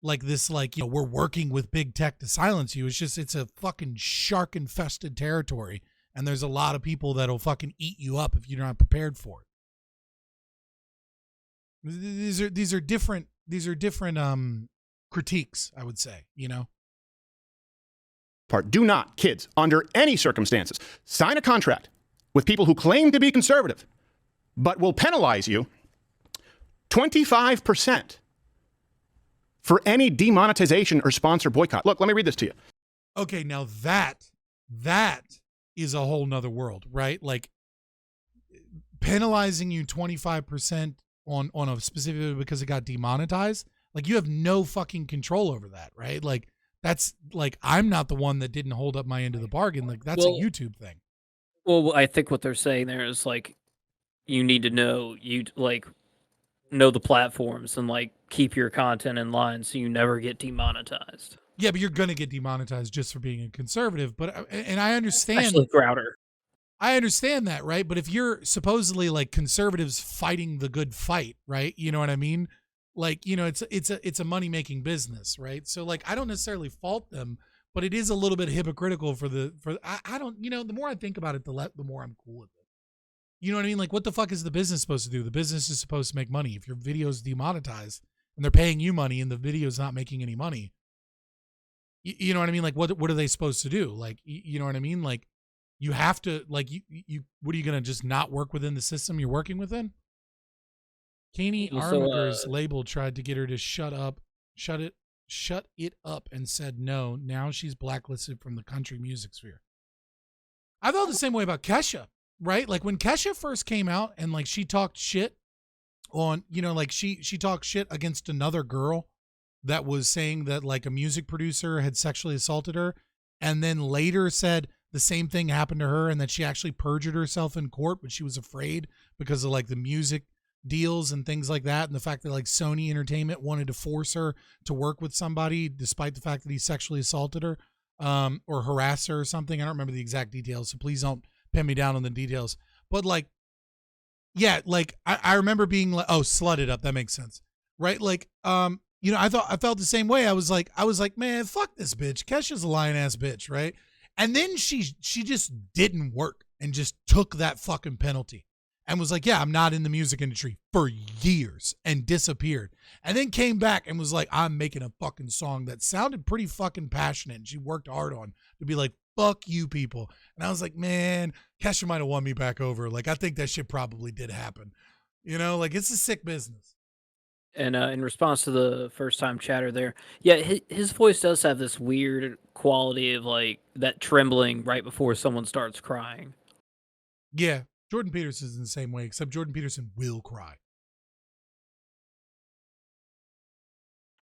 like this, like, we're working with big tech to silence you. It's a fucking shark infested territory. And there's a lot of people that'll fucking eat you up if you're not prepared for it. These are different critiques, I would say, Part. Do not, kids, under any circumstances, sign a contract with people who claim to be conservative, but will penalize you 25% for any demonetization or sponsor boycott. Look, let me read this to you. Okay, now that is a whole nother world, right? Like, penalizing you 25% on a specific because it got demonetized. Like, you have no fucking control over that, right? Like, that's like, I'm not the one that didn't hold up my end of the bargain. Like, that's a YouTube thing. Well, I think what they're saying there is like, you need to know know the platforms and like keep your content in line so you never get demonetized. Yeah, but you're gonna get demonetized just for being a conservative. But and I understand, especially Crowder. I understand that, right? But if you're supposedly like conservatives fighting the good fight, right? You know what I mean? Like, it's a money making business, right? So like, I don't necessarily fault them, but it is a little bit hypocritical I don't, the more I think about it, the more I'm cool with it. You know what I mean? Like, what the fuck is the business supposed to do? The business is supposed to make money. If your video is demonetized and they're paying you money and the video is not making any money, you know what I mean? Like, what are they supposed to do? Like, you know what I mean? Like, you have to, like, what are you going to just not work within the system you're working within? Kanye Armager's label tried to get her to shut it up and said no. Now she's blacklisted from the country music sphere. I felt the same way about Kesha. Right? Like, when Kesha first came out and like she talked shit on, like she talked shit against another girl that was saying that like a music producer had sexually assaulted her, and then later said the same thing happened to her and that she actually perjured herself in court, but she was afraid because of like the music deals and things like that, and the fact that like Sony Entertainment wanted to force her to work with somebody despite the fact that he sexually assaulted her or harassed her or something. I don't remember the exact details, so please don't pin me down on the details. But like, yeah, like I remember being like, oh, slutted up, that makes sense, right? Like, I felt the same way. I was like, man, fuck this bitch. Kesha's a lying ass bitch, right? And then she just didn't work and just took that fucking penalty and was like, yeah, I'm not in the music industry for years, and disappeared. And then came back and was like, I'm making a fucking song that sounded pretty fucking passionate, and she worked hard on to be like, fuck you people. And I was like, man, Kesha might have won me back over. Like, I think that shit probably did happen. Like, it's a sick business. And in response to the first time chatter there, yeah, his voice does have this weird quality of like that trembling right before someone starts crying. Yeah, Jordan Peterson's in the same way, except Jordan Peterson will cry.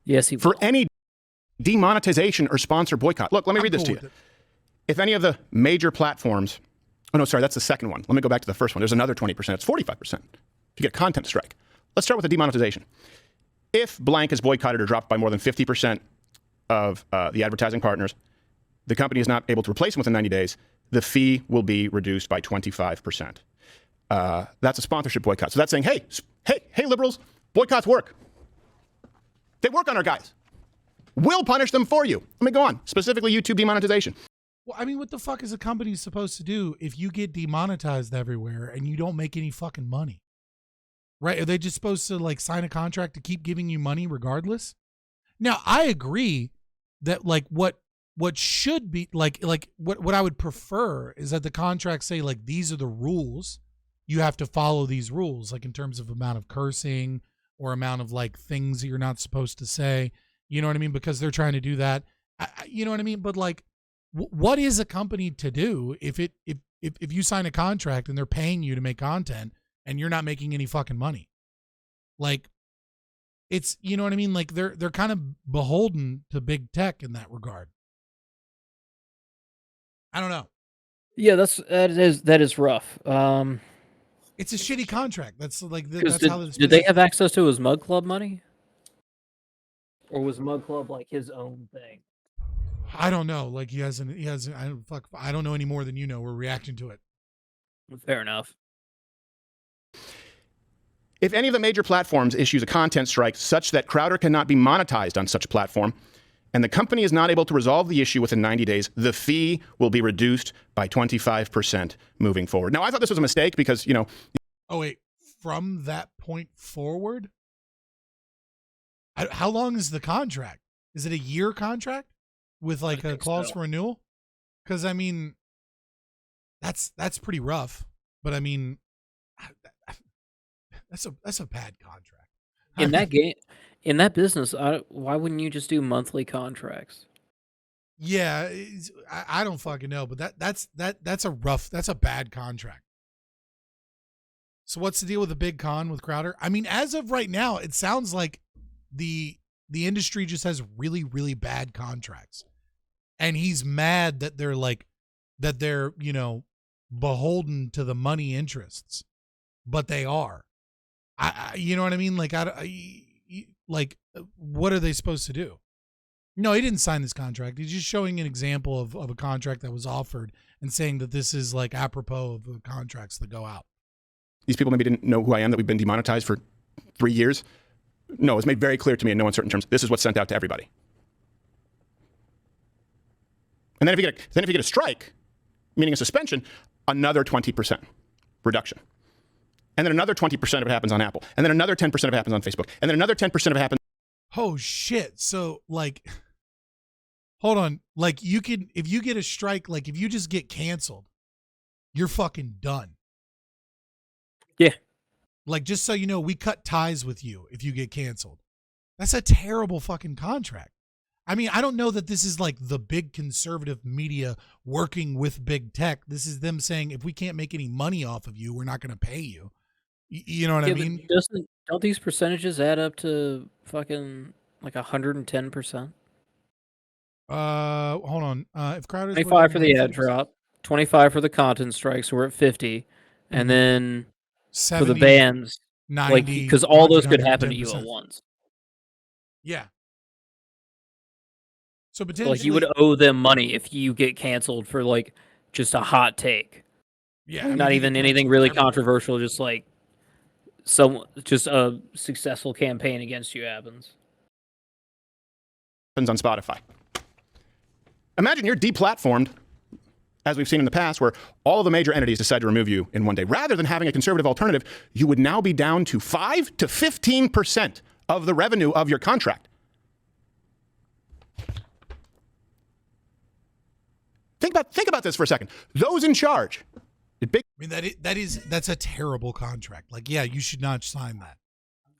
Yes, he will. For any demonetization or sponsor boycott. Look, let me read this to you. If any of the major platforms, oh no, sorry, that's the second one. Let me go back to the first one. There's another 20%. It's 45%. If you get a content strike. Let's start with the demonetization. If blank is boycotted or dropped by more than 50% of the advertising partners, the company is not able to replace them within 90 days, the fee will be reduced by 25%. That's a sponsorship boycott. So that's saying, hey, liberals, boycotts work. They work on our guys. We'll punish them for you. Let me go on. Specifically, YouTube demonetization. Well, I mean, what the fuck is a company supposed to do if you get demonetized everywhere and you don't make any fucking money? Right? Are they just supposed to like sign a contract to keep giving you money regardless? Now, I agree that like what should be like what I would prefer is that the contracts say like these are the rules. You have to follow these rules, like in terms of amount of cursing or amount of like things that you're not supposed to say. You know what I mean? Because they're trying to do that. You know what I mean? But like, what is a company to do if you sign a contract and they're paying you to make content and you're not making any fucking money? Like, it's, you know what I mean? Like they're kind of beholden to big tech in that regard. I don't know. Yeah, that is rough. It's a shitty contract. That's like Because that's how this. did they have access to his Mug Club money, or was Mug Club like his own thing? I don't know. Like he hasn't. I don't know any more than you know. We're reacting to it. Fair enough. If any of the major platforms issues a content strike such that Crowder cannot be monetized on such a platform, and the company is not able to resolve the issue within 90 days, the fee will be reduced by 25% moving forward. Now, I thought this was a mistake because, you know... Oh, wait. From that point forward? How long is the contract? Is it a year contract with like a clause for renewal? Because, I mean, that's pretty rough. But, I mean, that's a bad contract. In that game... In that business, why wouldn't you just do monthly contracts? Yeah, I don't fucking know, but that's a bad contract. So what's the deal with the big con with Crowder? I mean, as of right now, it sounds like the industry just has really, really bad contracts, and he's mad that they're you know, beholden to the money interests, but they are. You know what I mean? Like, what are they supposed to do? No, he didn't sign this contract. He's just showing an example of a contract that was offered and saying that this is like apropos of the contracts that go out. These people maybe didn't know who I am, that we've been demonetized for 3 years. No, it's made very clear to me in no uncertain terms. This is what's sent out to everybody. And then if you get a strike, meaning a suspension, another 20% reduction. And then another 20% of it happens on Apple. And then another 10% of it happens on Facebook. And then another 10% of it happens. Oh, shit. So, like, hold on. Like, you can, if you get a strike, like, if you just get canceled, you're fucking done. Yeah. Like, just so you know, we cut ties with you if you get canceled. That's a terrible fucking contract. I mean, I don't know that this is like the big conservative media working with big tech. This is them saying, if we can't make any money off of you, we're not going to pay you. You know what I mean? Don't these percentages add up to fucking like 110%? Hold on. If Crowder's 25 for the ad drop, 25 for the content strikes, we're at 50, and then 70, for the bans, 90, like because all those could 100, happen to you 110%. at once. Yeah. So potentially, Like you would owe them money if you get canceled for like just a hot take. Yeah, I mean, not you even get anything canceled really everywhere. controversial. Just like just a successful campaign against you happens. On Spotify. Imagine you're deplatformed, as we've seen in the past, where all of the major entities decide to remove you in one day. Rather than having a conservative alternative, you would now be down to 5 to 15% of the revenue of your contract. Think about this for a second. Those in charge. I mean, that's a terrible contract. Like, yeah, you should not sign that.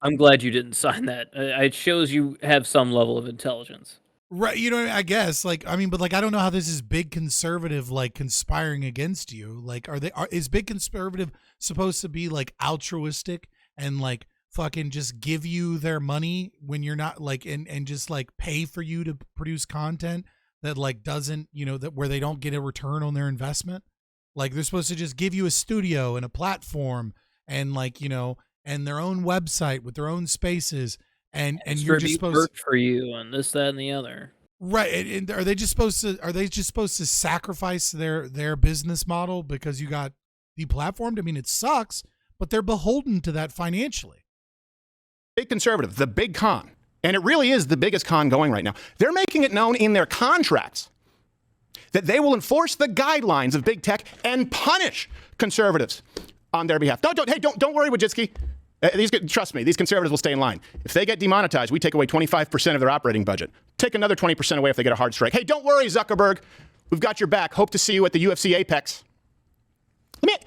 I'm glad you didn't sign that. It shows you have some level of intelligence. Right, you know what I mean? I guess, like, I mean, but like, I don't know how this is big conservative, like, conspiring against you. Like, is big conservative supposed to be like altruistic and like fucking just give you their money when you're not like, and just like pay for you to produce content that like doesn't, you know, that where they don't get a return on their investment? Like, they're supposed to just give you a studio and a platform and like, you know, and their own website with their own spaces. And you're just supposed work for you and this, that, and the other. Right. And are they just supposed to sacrifice their business model because you got deplatformed? I mean, it sucks, but they're beholden to that financially. Big conservative, the big con, and it really is the biggest con going right now. They're making it known in their contracts that they will enforce the guidelines of big tech and punish conservatives on their behalf. Don't worry, Wojcicki. Trust me, these conservatives will stay in line. If they get demonetized, we take away 25% of their operating budget. Take another 20% away if they get a hard strike. Hey, don't worry, Zuckerberg. We've got your back. Hope to see you at the UFC Apex. Let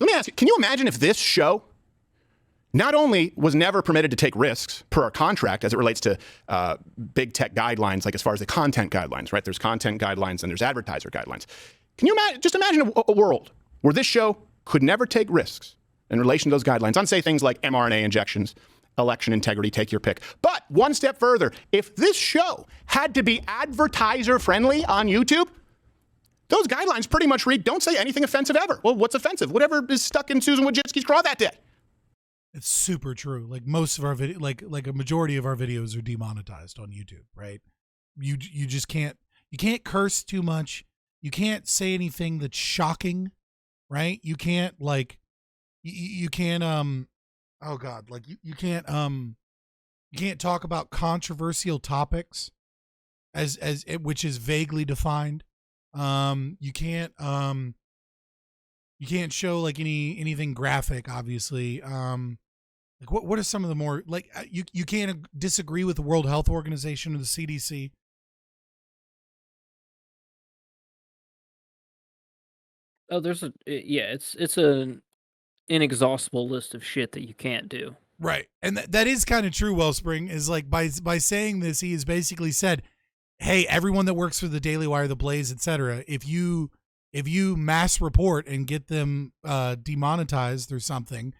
me ask you, can you imagine if this show not only was never permitted to take risks per our contract as it relates to big tech guidelines, like as far as the content guidelines, right? There's content guidelines and there's advertiser guidelines. Can you imagine a world where this show could never take risks in relation to those guidelines on, say, things like mRNA injections, election integrity, take your pick. But one step further, if this show had to be advertiser friendly on YouTube, those guidelines pretty much read, don't say anything offensive ever. Well, what's offensive? Whatever is stuck in Susan Wojcicki's craw that day. It's super true. Like most of our video, like a majority of our videos are demonetized on YouTube, right? You just can't curse too much. You can't say anything that's shocking, right? You can't like you can't oh god, like you can't talk about controversial topics as which is vaguely defined. You can't show like anything graphic, obviously. Like what are some of the more like you can't disagree with the World Health Organization or the CDC. Oh, it's an inexhaustible list of shit that you can't do. Right. And that is kind of true, Wellspring, is like by saying this, he has basically said, hey, everyone that works for the Daily Wire, the Blaze, etc., if you mass report and get them demonetized or something,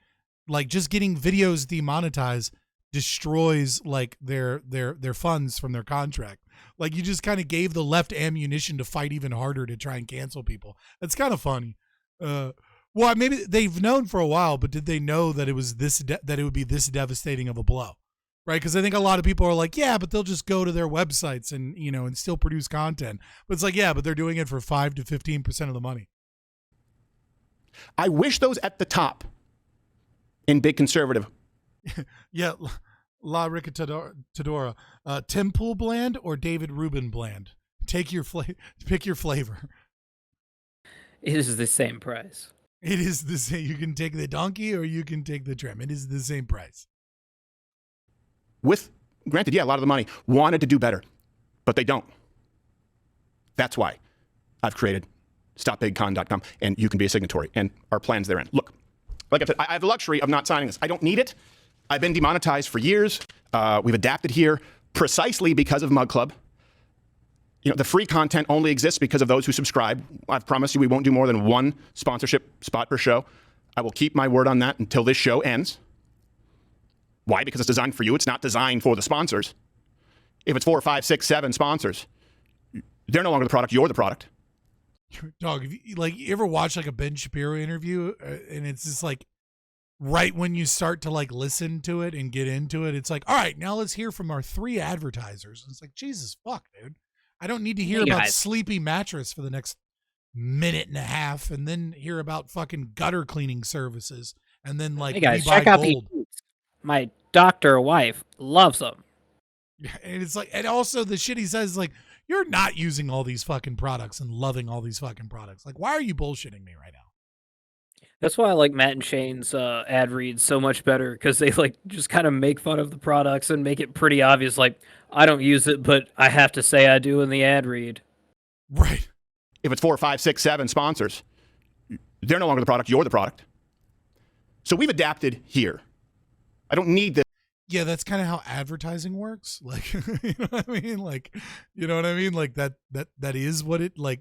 like just getting videos demonetized destroys like their funds from their contract. Like you just kind of gave the left ammunition to fight even harder to try and cancel people. That's kind of funny. Well, maybe they've known for a while, but did they know that it was that it would be this devastating of a blow? Right? Because I think a lot of people are like, yeah, but they'll just go to their websites and and still produce content. But it's like, yeah, but they're doing it for 5 to 15% of the money. I wish those at the top in big conservative. Yeah, La Rica Tedora, Tim Pool Bland or David Rubin Bland? Pick your flavor. It is the same price. It is the same. You can take the donkey or you can take the trim. It is the same price. With, granted, yeah, a lot of the money wanted to do better, but they don't. That's why I've created stopbigcon.com, and you can be a signatory, and our plans therein. Look, like I said, I have the luxury of not signing this. I don't need it. I've been demonetized for years. We've adapted here precisely because of Mug Club. The free content only exists because of those who subscribe. I've promised you we won't do more than one sponsorship spot per show. I will keep my word on that until this show ends. Why? Because it's designed for you. It's not designed for the sponsors. If it's 4, 5, 6, 7 sponsors, they're no longer the product. You're the product. Dog, you ever watch like a Ben Shapiro interview and it's just like right when you start to like listen to it and get into it, it's like, all right, now let's hear from our 3 advertisers. And it's like, Jesus fuck, dude. I don't need to hear about Sleepy Mattress for the next minute and a half and then hear about fucking gutter cleaning services and then like, hey guys, check out these. My doctor wife loves them. And it's like, and also the shit he says is like, you're not using all these fucking products and loving all these fucking products. Like, why are you bullshitting me right now? That's why I like Matt and Shane's ad reads so much better, because they like just kind of make fun of the products and make it pretty obvious. Like, I don't use it, but I have to say I do in the ad read. Right. If it's 4, 5, 6, 7 sponsors, they're no longer the product. You're the product. So we've adapted here. I don't need this. Yeah, that's kind of how advertising works. Like, you know what I mean? Like, you know what I mean? Like that is what it like.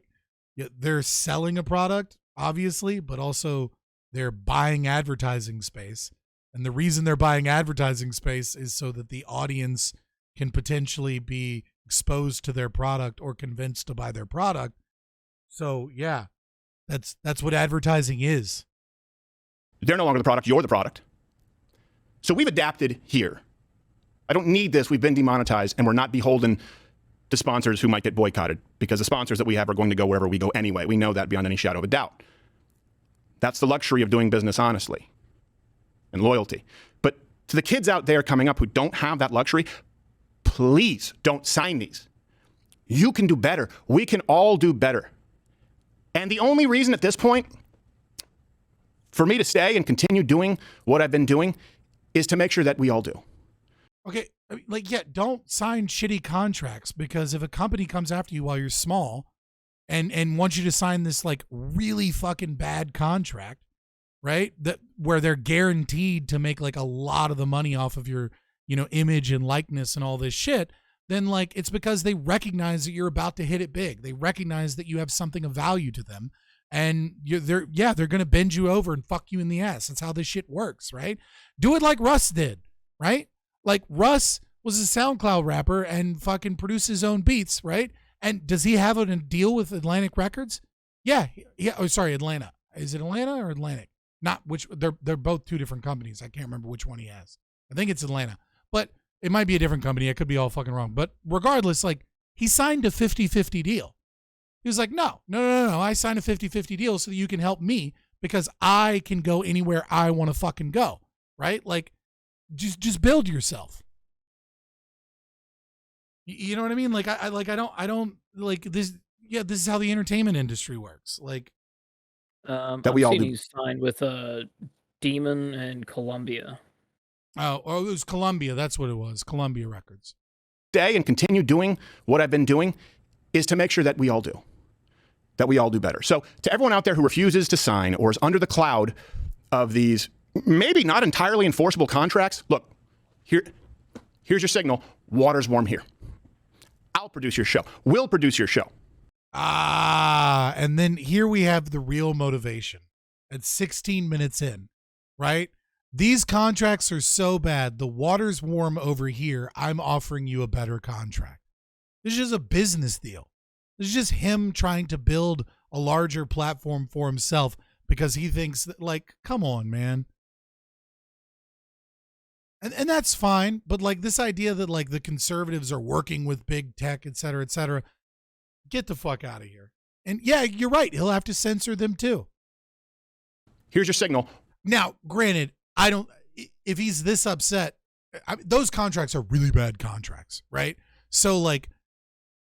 Yeah, they're selling a product, obviously, but also they're buying advertising space. And the reason they're buying advertising space is so that the audience can potentially be exposed to their product or convinced to buy their product. So yeah, that's what advertising is. They're no longer the product. You're the product. So we've adapted here. I don't need this. We've been demonetized, and we're not beholden to sponsors who might get boycotted, because the sponsors that we have are going to go wherever we go anyway. We know that beyond any shadow of a doubt. That's the luxury of doing business honestly and loyalty. But to the kids out there coming up who don't have that luxury, please don't sign these. You can do better. We can all do better. And the only reason at this point for me to stay and continue doing what I've been doing is to make sure that we all do. Okay, like, yeah, don't sign shitty contracts, because if a company comes after you while you're small and wants you to sign this like really fucking bad contract, right? That where they're guaranteed to make like a lot of the money off of your, image and likeness and all this shit, then like it's because they recognize that you're about to hit it big. They recognize that you have something of value to them. And they're going to bend you over and fuck you in the ass. That's how this shit works, right? Do it like Russ did, right? Like Russ was a SoundCloud rapper and fucking produced his own beats, right? And does he have a deal with Atlantic Records? Yeah. Oh, sorry, Atlanta. Is it Atlanta or Atlantic? Not which. They're both two different companies. I can't remember which one he has. I think it's Atlanta, but it might be a different company. I could be all fucking wrong. But regardless, like, he signed a 50-50 deal. He was like, no. I signed a 50-50 deal so that you can help me because I can go anywhere I want to fucking go. Right? Like, just build yourself. You know what I mean? Like, I don't like this. Yeah, this is how the entertainment industry works. Like, That we all do. He's signed with Demon and Columbia. oh, it was Columbia. That's what it was. Columbia Records. Stay and continue doing what I've been doing is to make sure that we all do. That we all do better. So to everyone out there who refuses to sign or is under the cloud of these maybe not entirely enforceable contracts, look, here's your signal. Water's warm here. I'll produce your show. We'll produce your show. And then here we have the real motivation at 16 minutes in, right? These contracts are so bad. The water's warm over here. I'm offering you a better contract. This is just a business deal. This is just him trying to build a larger platform for himself because he thinks that, like, come on, man. And that's fine. But like this idea that like the conservatives are working with big tech, et cetera, get the fuck out of here. And yeah, you're right. He'll have to censor them too. Here's your signal. Now, granted, if he's this upset, those contracts are really bad contracts, right? So like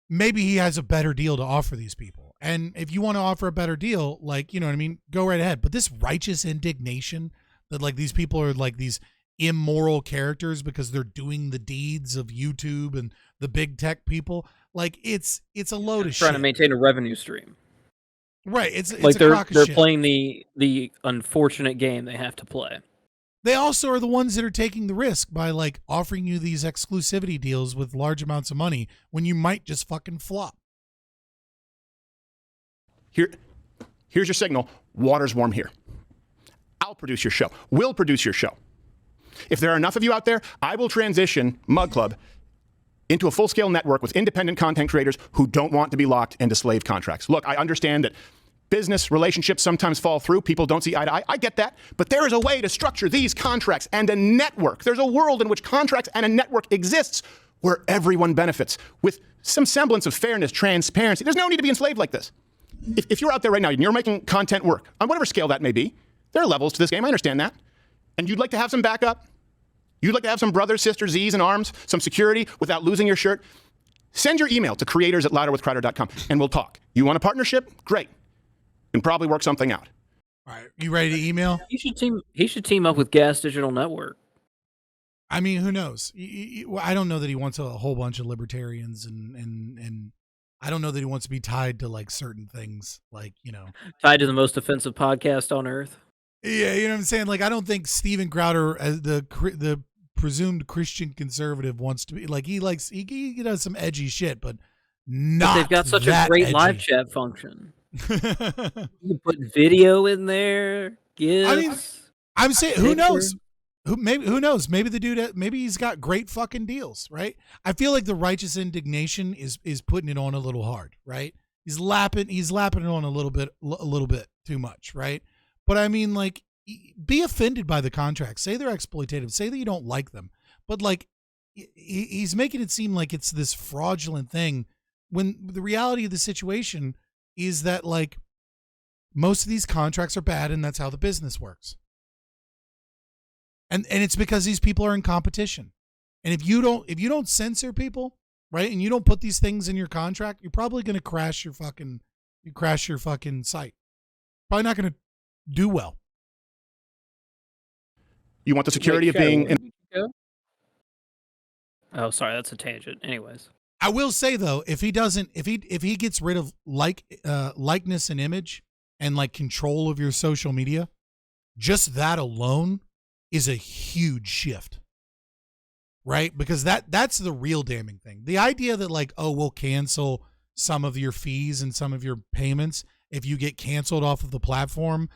maybe he has a better deal to offer these people. And if you want to offer a better deal, like, you know what I mean? Go right ahead. But this righteous indignation that like these people are like these immoral characters because they're doing the deeds of YouTube and the big tech people, like it's a load of shit. Trying to maintain a revenue stream. Right. It's like a crock of they're shit. playing the unfortunate game they have to play. They also are the ones that are taking the risk by like offering you these exclusivity deals with large amounts of money when you might just fucking flop. Here's your signal. Water's warm here. I'll produce your show. We'll produce your show. If there are enough of you out there, I will transition Mug Club into a full-scale network with independent content creators who don't want to be locked into slave contracts. Look, I understand that business relationships sometimes fall through. People don't see eye to eye. I get that. But there is a way to structure these contracts and a network. There's a world in which contracts and a network exists where everyone benefits with some semblance of fairness, transparency. There's no need to be enslaved like this. If you're out there right now and you're making content work, on whatever scale that may be, there are levels to this game. I understand that. And you'd like to have some backup. You'd like to have some brothers, sisters, Z's, and arms, some security without losing your shirt. Send your email to creators@louderwithcrowder.com and we'll talk. You want a partnership? Great. We can probably work something out. All right. You ready to email? He should team up with Gas Digital Network. I mean, who knows? I don't know that he wants a whole bunch of libertarians and I don't know that he wants to be tied to like certain things, like, you know, tied to the most offensive podcast on earth. Yeah, you know what I'm saying? Like, I don't think Steven Crowder, as the presumed Christian conservative, wants to be like he does some edgy shit, but not. But they've got such a great edgy live chat function. You can put video in there. GIFs. I mean, I'm saying, who knows? Who knows? Maybe the dude, maybe he's got great fucking deals, right? I feel like the righteous indignation is putting it on a little hard, right? He's lapping it on a little bit too much, right? But I mean, like, be offended by the contracts. Say they're exploitative. Say that you don't like them. But like, he's making it seem like it's this fraudulent thing when the reality of the situation is that like most of these contracts are bad, and that's how the business works. And it's because these people are in competition. And if you don't censor people, right, and you don't put these things in your contract, you're probably going to crash your fucking site. Probably not going to do well. You want the security of being Oh, sorry, that's a tangent. Anyways, I will say though, if he gets rid of likeness and image and like control of your social media, just that alone is a huge shift. Right? Because that's the real damning thing. The idea that like, oh, we'll cancel some of your fees and some of your payments if you get canceled off of the platform,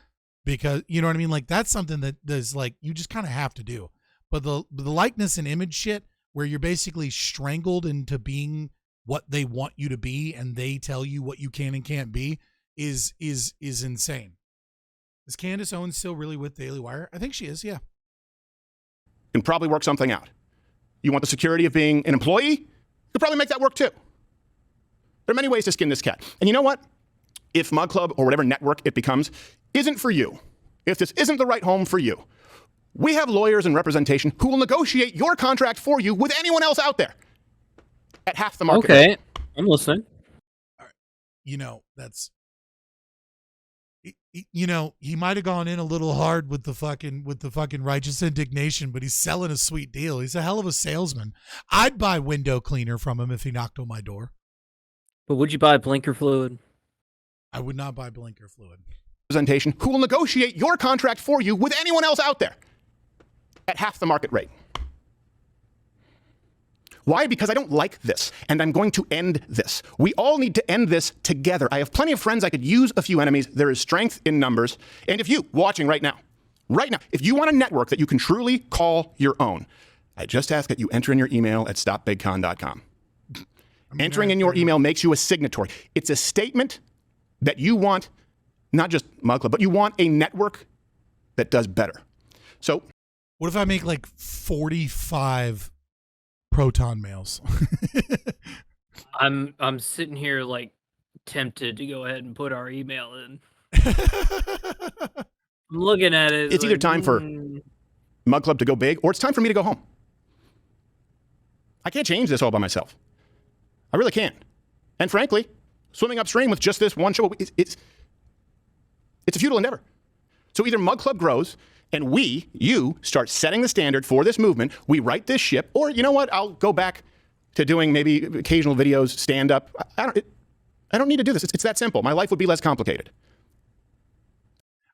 because you know what I mean? Like that's something that is like, you just kind of have to do. But the likeness and image shit where you're basically strangled into being what they want you to be and they tell you what you can and can't be, is insane. Is Candace Owens still really with Daily Wire? I think she is, yeah. Can probably work something out. You want the security of being an employee? You could probably make that work too. There are many ways to skin this cat. And you know what? If Mug Club or whatever network it becomes isn't for you, if this isn't the right home for you, we have lawyers and representation who will negotiate your contract for you with anyone else out there at half the market. Okay, I'm listening. All right. You know, that's... You know, he might have gone in a little hard with the fucking righteous indignation, but he's selling a sweet deal. He's a hell of a salesman. I'd buy window cleaner from him if he knocked on my door. But would you buy blinker fluid? I would not buy blinker fluid. Representation who will negotiate your contract for you with anyone else out there at half the market rate. Why? Because I don't like this, and I'm going to end this. We all need to end this together. I have plenty of friends. I could use a few enemies. There is strength in numbers. And if you, watching right now, if you want a network that you can truly call your own, I just ask that you enter in your email at stopbigcon.com. Entering in your email makes you a signatory. It's a statement that you want, not just Mug Club, but you want a network that does better. So, what if I make like 45 proton mails? I'm sitting here like tempted to go ahead and put our email in. I'm looking at it. It's either time for Mug Club to go big, or it's time for me to go home. I can't change this all by myself. I really can't. And frankly, swimming upstream with just this one show, it's a futile endeavor. So either Mug Club grows and you start setting the standard for this movement, we right this ship, or you know what, I'll go back to doing maybe occasional videos, stand up. I don't need to do this. It's that simple. My life would be less complicated.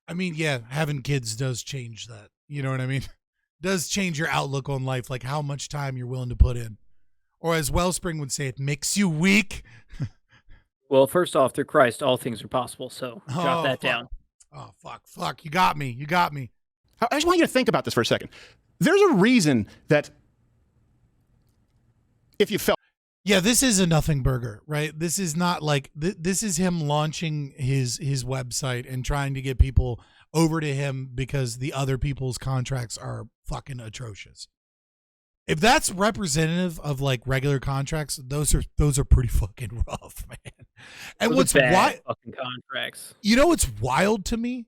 I mean, yeah, having kids does change that. You know what I mean? Does change your outlook on life, like how much time you're willing to put in. Or as Wellspring would say, it makes you weak. Well, first off, through Christ, all things are possible. So jot that down. Oh, fuck. You got me. I just want you to think about this for a second. There's a reason that if you felt... Yeah, this is a nothing burger, right? This is not like... This is him launching his website and trying to get people over to him because the other people's contracts are fucking atrocious. If that's representative of like regular contracts, those are pretty fucking rough, man. And what's wild, fucking contracts. You know what's wild to me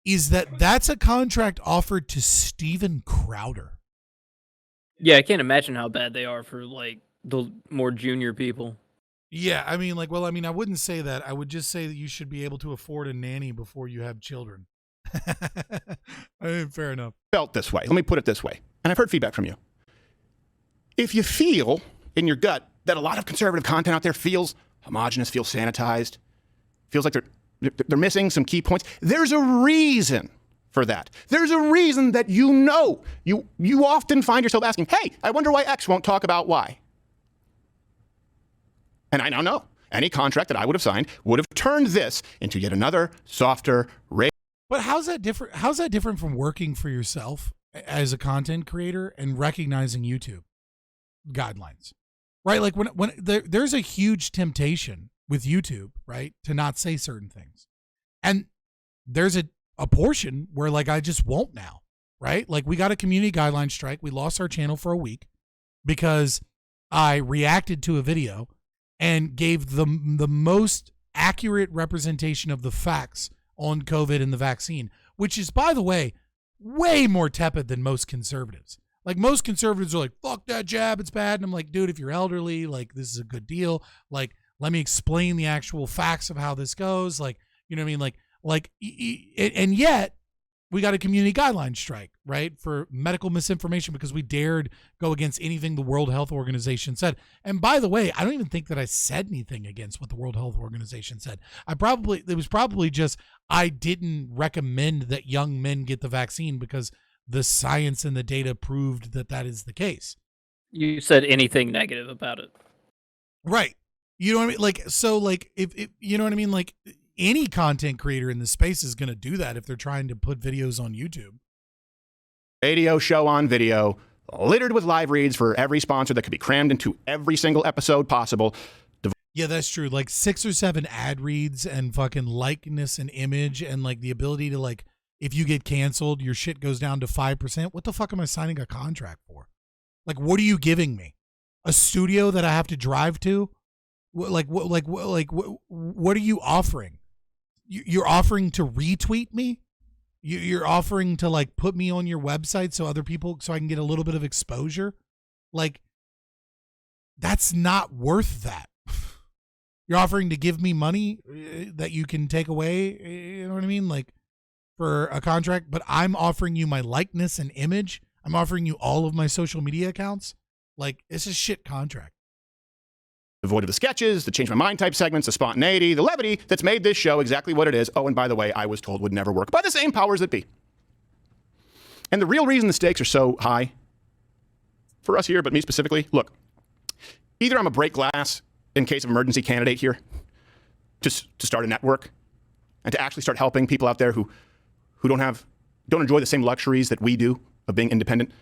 is that that's a contract offered to Steven Crowder. Yeah, I can't imagine how bad they are for like the more junior people. Yeah, I mean, like, well, I mean, I wouldn't say that. I would just say that you should be able to afford a nanny before you have children. I mean, fair enough. Felt this way. Let me put it this way. And I've heard feedback from you. If you feel in your gut that a lot of conservative content out there feels homogenous, feels sanitized, feels like they're missing some key points, there's a reason for that. There's a reason that you often find yourself asking, hey, I wonder why X won't talk about Y. And I now know any contract that I would have signed would have turned this into yet another softer rate. But how's that different? How's that different from working for yourself as a content creator and recognizing YouTube guidelines, right? Like when there's a huge temptation with YouTube, right, to not say certain things, and there's a portion where like I just won't now, right? Like we got a community guideline strike. We lost our channel for a week because I reacted to a video and gave the most accurate representation of the facts on COVID and the vaccine, which is, by the way, way more tepid than most conservatives. Like most conservatives are like, fuck that jab, it's bad. And I'm like, dude, if you're elderly, like this is a good deal. Like, let me explain the actual facts of how this goes. Like, you know what I mean? And yet we got a community guideline strike, right? For medical misinformation because we dared go against anything the World Health Organization said. And by the way, I don't even think that I said anything against what the World Health Organization said. It was probably just, I didn't recommend that young men get the vaccine because the science and the data proved that that is the case. You said anything negative about it. Right. You know what I mean? Like, so like, if you know what I mean? Like any content creator in the space is going to do that if they're trying to put videos on YouTube. Radio show on video, littered with live reads for every sponsor that could be crammed into every single episode possible. Yeah, that's true. Like 6 or 7 ad reads and fucking likeness and image and like the ability to like, if you get canceled, your shit goes down to 5%. What the fuck am I signing a contract for? Like, what are you giving me? A studio that I have to drive to? What are you offering? You're offering to retweet me? You're offering to like put me on your website so other people, so I can get a little bit of exposure? Like, that's not worth that. You're offering to give me money that you can take away, you know what I mean? Like, for a contract, but I'm offering you my likeness and image. I'm offering you all of my social media accounts. Like, it's a shit contract. The void of the sketches, the change my mind type segments, the spontaneity, the levity that's made this show exactly what it is. Oh, and by the way, I was told would never work by the same powers that be. And the real reason the stakes are so high for us here, but me specifically, look, either I'm a break glass in case of emergency candidate here, just to start a network and to actually start helping people out there who don't enjoy the same luxuries that we do of being independent.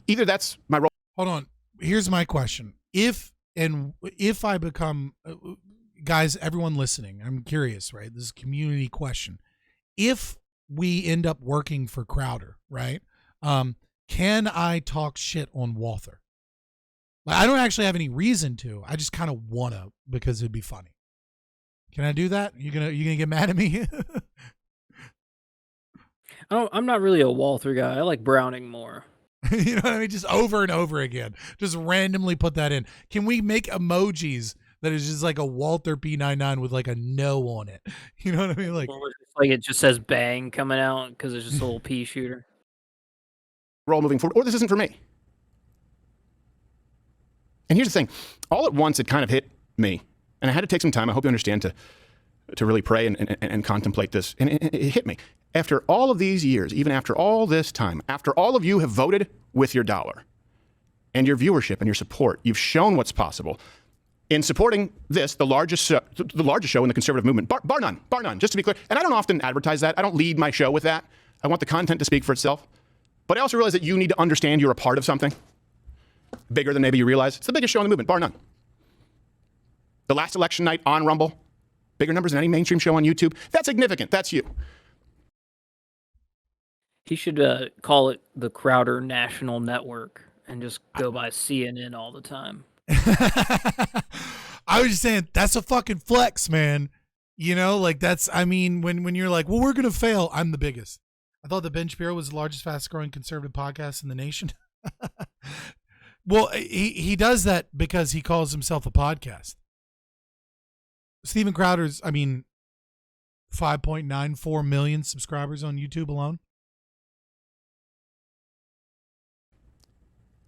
Either that's my role. Hold on. Here's my question. If I become, guys, everyone listening, I'm curious, right? This is a community question. If we end up working for Crowder, right? Can I talk shit on Walther? Like, I don't actually have any reason to. I just kind of wanna because it'd be funny. Can I do that? You gonna get mad at me? I'm not really a Walther guy. I like Browning more. You know what I mean? Just over and over again. Just randomly put that in. Can we make emojis that is just like a Walther P99 with like a no on it? You know what I mean? Like, Like it just says bang coming out because it's just a little pea shooter. Role moving forward, or this isn't for me. And here's the thing. All at once, it kind of hit me. And I had to take some time, I hope you understand, to really pray and contemplate this. And it hit me. After all of these years, even after all this time, after all of you have voted with your dollar and your viewership and your support, you've shown what's possible in supporting this, the largest show in the conservative movement, bar none, just to be clear. And I don't often advertise that. I don't lead my show with that. I want the content to speak for itself. But I also realize that you need to understand you're a part of something bigger than maybe you realize. It's the biggest show in the movement, bar none. The last election night on Rumble, bigger numbers than any mainstream show on YouTube. That's significant. That's you. He should call it the Crowder National Network and just go by CNN all the time. I was just saying, that's a fucking flex, man. You know, like that's, I mean, when you're like, well, we're going to fail, I'm the biggest. I thought the Ben Shapiro was the largest, fastest growing conservative podcast in the nation. Well, he does that because he calls himself a podcast. Steven Crowder's, 5.94 million subscribers on YouTube alone.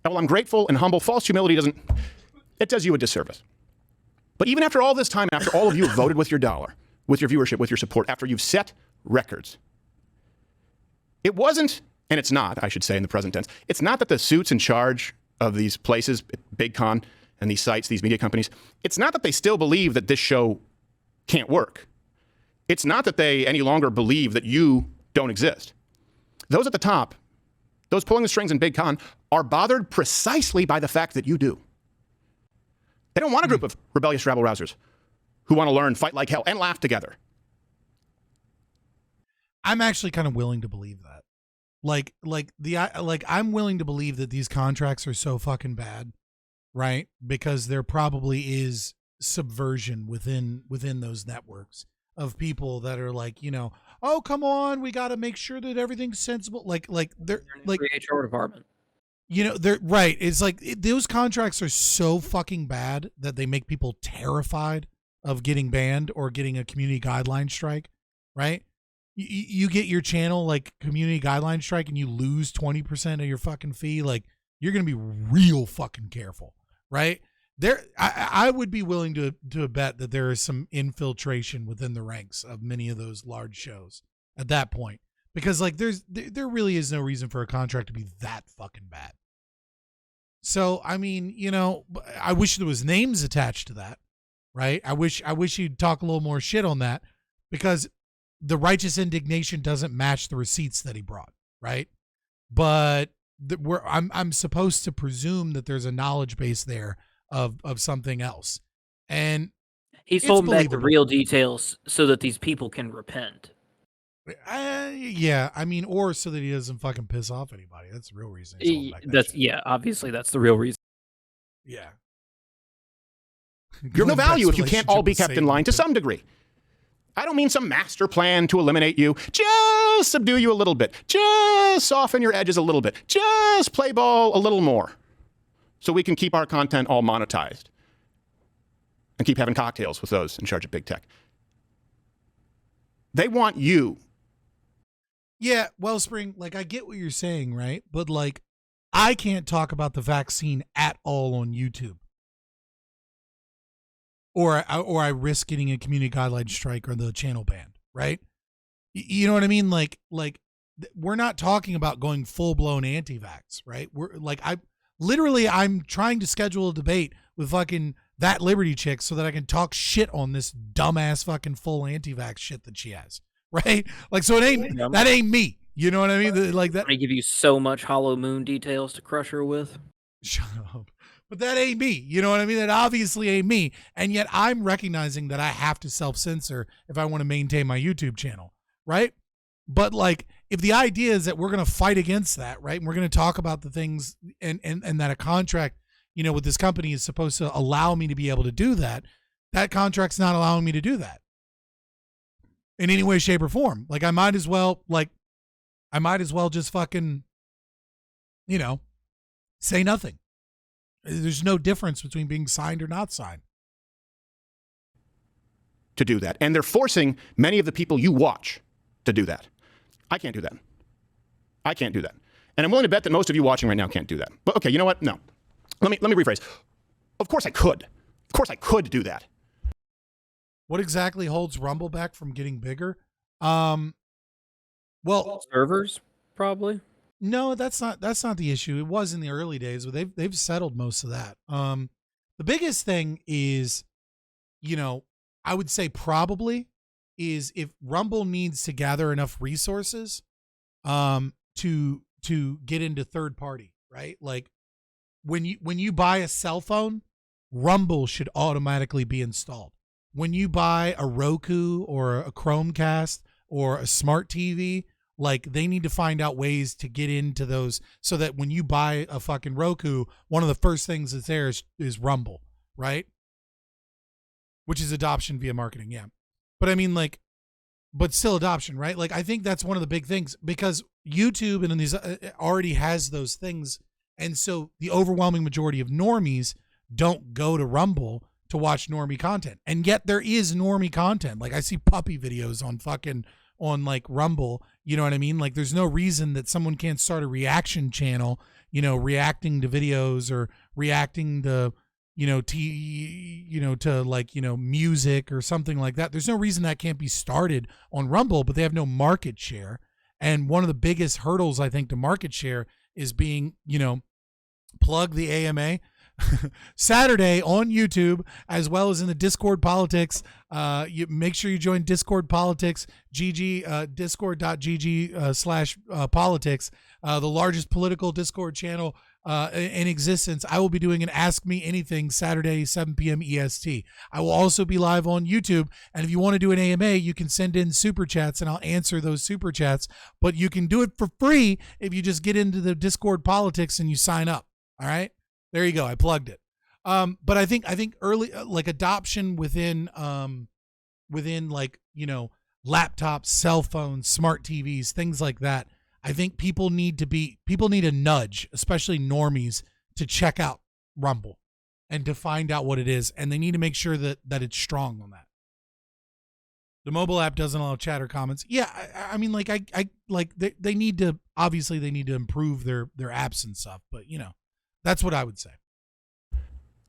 While I'm grateful and humble, false humility does you a disservice. But even after all this time, after all of you have voted with your dollar, with your viewership, with your support, after you've set records, it wasn't, and it's not, I should say in the present tense, it's not that the suits in charge of these places, BigCon and these sites, these media companies, it's not that they still believe that this show can't work. It's not that they any longer believe that you don't exist. Those at the top, those pulling the strings in BigCon, are bothered precisely by the fact that you do. They don't want a group of rebellious rabble-rousers who want to learn, fight like hell, and laugh together. I'm actually kind of willing to believe that. I'm willing to believe that these contracts are so fucking bad, right? Because there probably is subversion within those networks of people that are like, you know, oh, come on, we got to make sure that everything's sensible. Like they're like HR department. You know, they're right. It's like those contracts are so fucking bad that they make people terrified of getting banned or getting a community guideline strike, right? You get your channel like community guideline strike and you lose 20% of your fucking fee. Like, you're going to be real fucking careful, right? I would be willing to bet that there is some infiltration within the ranks of many of those large shows at that point. Because like there really is no reason for a contract to be that fucking bad. So I mean, you know, I wish there was names attached to that, right? I wish you'd talk a little more shit on that, because the righteous indignation doesn't match the receipts that he brought, right? But I'm supposed to presume that there's a knowledge base there of something else. And He's it's holding back the believable. real details so that these people can repent. Yeah, I mean, or so that he doesn't fucking piss off anybody. That's the real reason he's holding back that shit. Yeah, obviously that's the real reason. Yeah. You're of no Going back value to if you can't all be relationship kept in with line to Satan. some degree. I don't mean some master plan to eliminate you. Just subdue you a little bit. Just soften your edges a little bit. Just play ball a little more so we can keep our content all monetized and keep having cocktails with those in charge of big tech. They want you. Yeah, Wellspring, like I get what you're saying, right? But like I can't talk about the vaccine at all on YouTube. Or I risk getting a community guideline strike or the channel banned, right? You know what I mean? Like we're not talking about going full-blown anti-vax, right? We're like I'm trying to schedule a debate with fucking that Liberty chick so that I can talk shit on this dumbass fucking full anti-vax shit that she has, right? Like, so that ain't me. You know what I mean? Like that. I give you so much Hollow Moon details to crush her with. Shut up. But that ain't me. You know what I mean? That obviously ain't me. And yet I'm recognizing that I have to self-censor if I want to maintain my YouTube channel, right? But like, if the idea is that we're going to fight against that, right? And we're going to talk about the things and that a contract, you know, with this company is supposed to allow me to be able to do that, that contract's not allowing me to do that in any way, shape, or form. Like I might as well just fucking, you know, say nothing. There's no difference between being signed or not signed. To do that. And they're forcing many of the people you watch to do that. I can't do that. I can't do that. And I'm willing to bet that most of you watching right now can't do that. But okay, you know what? No. Let me rephrase. Of course I could. Of course I could do that. What exactly holds Rumble back from getting bigger? Well, Servers, probably. no, that's not the issue. It was in the early days, but they've settled most of that. The biggest thing is, you know, I would say probably is if Rumble needs to gather enough resources to get into third party, right? Like when you buy a cell phone, Rumble should automatically be installed. When you buy a Roku or a Chromecast or a smart TV, like they need to find out ways to get into those so that when you buy a fucking Roku, one of the first things that's there is Rumble, right? Which is adoption via marketing, yeah. But I mean, like, but still adoption, right? Like, I think that's one of the big things because YouTube and these already has those things. And so the overwhelming majority of normies don't go to Rumble to watch normie content. And yet there is normie content. Like I see puppy videos on like Rumble, you know what I mean? Like there's no reason that someone can't start a reaction channel, you know, reacting to videos or reacting to, you know, to like, you know, music or something like that. There's no reason that can't be started on Rumble, but they have no market share. And one of the biggest hurdles, I think, to market share is being, you know, plug the AMA. Saturday on YouTube, as well as in the Discord politics. You make sure you join Discord politics, discord.gg/politics, the largest political Discord channel in existence. I will be doing an Ask Me Anything Saturday, 7 p.m. EST. I will also be live on YouTube. And if you want to do an AMA, you can send in super chats and I'll answer those super chats. But you can do it for free if you just get into the Discord politics and you sign up. All right. There you go. I plugged it. But I think early like adoption within like, you know, laptops, cell phones, smart TVs, things like that. I think people need a nudge, especially normies, to check out Rumble and to find out what it is. And they need to make sure that it's strong on that. The mobile app doesn't allow chat or comments. Yeah. I mean, like, I like they need to, obviously they need to improve their apps and stuff, but you know, that's what I would say.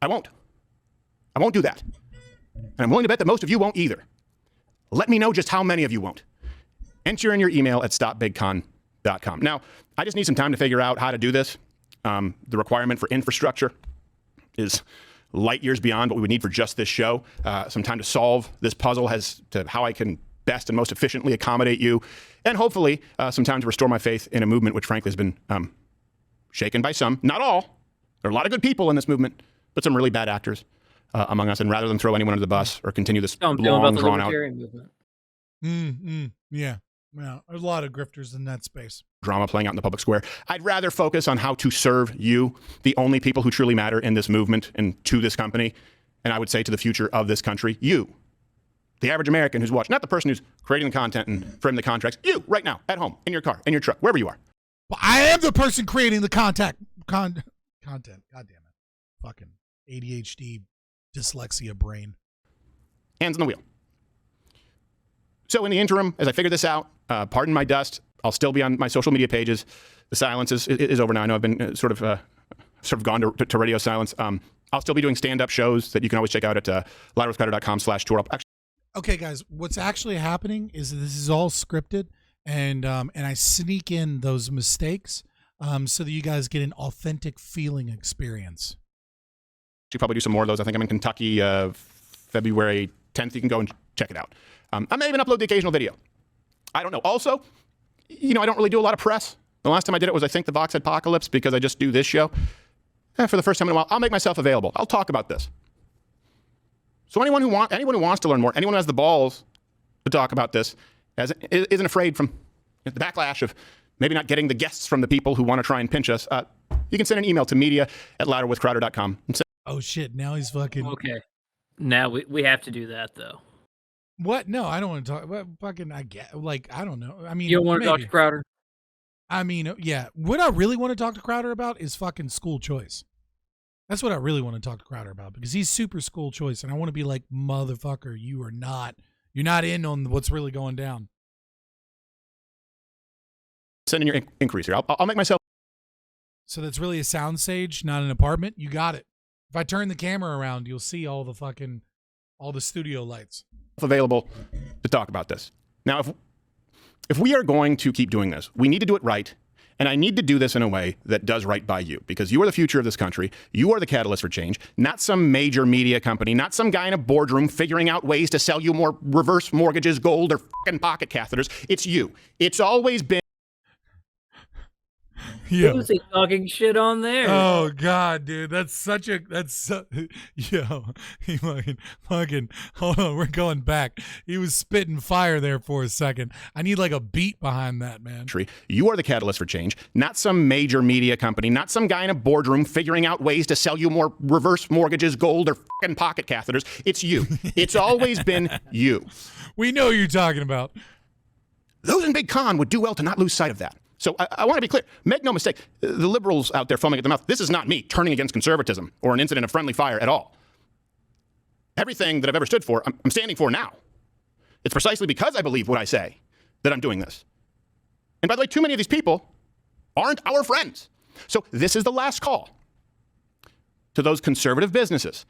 I won't do that. And I'm willing to bet that most of you won't either. Let me know just how many of you won't. Enter in your email at stopbigcon.com. Now, I just need some time to figure out how to do this. The requirement for infrastructure is light years beyond what we would need for just this show. Some time to solve this puzzle as to how I can best and most efficiently accommodate you. And hopefully some time to restore my faith in a movement which frankly has been shaken by some, not all. There are a lot of good people in this movement, but some really bad actors. among us. And rather than throw anyone under the bus or continue this How I'm feeling long, about the drawn-out libertarian movement. Yeah. There's a lot of grifters in that space. drama playing out in the public square. I'd rather focus on how to serve you, the only people who truly matter in this movement and to this company, and I would say to the future of this country, you. The average American who's watching, not the person who's creating the content and framing the contracts, you, right now, at home, in your car, in your truck, wherever you are. Well, I am the person creating the content. God damn it. Fucking ADHD, dyslexia brain. Hands on the wheel. So in the interim, as I figure this out, pardon my dust, I'll still be on my social media pages. The silence is over now. I know I've been sort of gone to radio silence. I'll still be doing stand-up shows that you can always check out at louderwithcrowder.com/tour. Okay, guys, what's actually happening is this is all scripted, and I sneak in those mistakes so that you guys get an authentic feeling experience. Should probably do some more of those. I think I'm in Kentucky February 10th. You can go and check it out. I may even upload the occasional video. I don't know. Also, I don't really do a lot of press. The last time I did it was, I think, the Vox Apocalypse, because I just do this show. For the first time in a while, I'll make myself available. I'll talk about this. So anyone who wants to learn more, anyone who has the balls to talk about this, isn't afraid from the backlash of maybe not getting the guests from the people who want to try and pinch us, you can send an email to media@louderwithcrowder.com. Oh, shit. Now he's fucking... Okay. Now we have to do that, though. What? No, I don't want to talk. Well, fucking, I get, I don't know. I mean, You don't want to talk to Crowder? I mean, yeah. What I really want to talk to Crowder about is fucking school choice. That's what I really want to talk to Crowder about, because he's super school choice, and I want to be like, motherfucker, you're not in on what's really going down. Send in your inquiries here. I'll make myself... So that's really a soundstage, not an apartment? You got it. If I turn the camera around, you'll see all the studio lights. Available to talk about this. Now, if we are going to keep doing this, we need to do it right. And I need to do this in a way that does right by you, because you are the future of this country. You are the catalyst for change, not some major media company, not some guy in a boardroom figuring out ways to sell you more reverse mortgages, gold, or fucking pocket catheters. It's you. It's always been... Yeah. Who's he talking shit on there? Oh God, dude, yo, he fucking, hold on, we're going back. He was spitting fire there for a second. I need like a beat behind that, man. You are the catalyst for change, not some major media company, not some guy in a boardroom figuring out ways to sell you more reverse mortgages, gold, or fucking pocket catheters. It's you. It's always been you. We know who you're talking about. Those in Big Con would do well to not lose sight of that. So I want to be clear. Make no mistake. The liberals out there foaming at the mouth, this is not me turning against conservatism or an incident of friendly fire at all. Everything that I've ever stood for, I'm standing for now. It's precisely because I believe what I say that I'm doing this. And by the way, too many of these people aren't our friends. So this is the last call to those conservative businesses.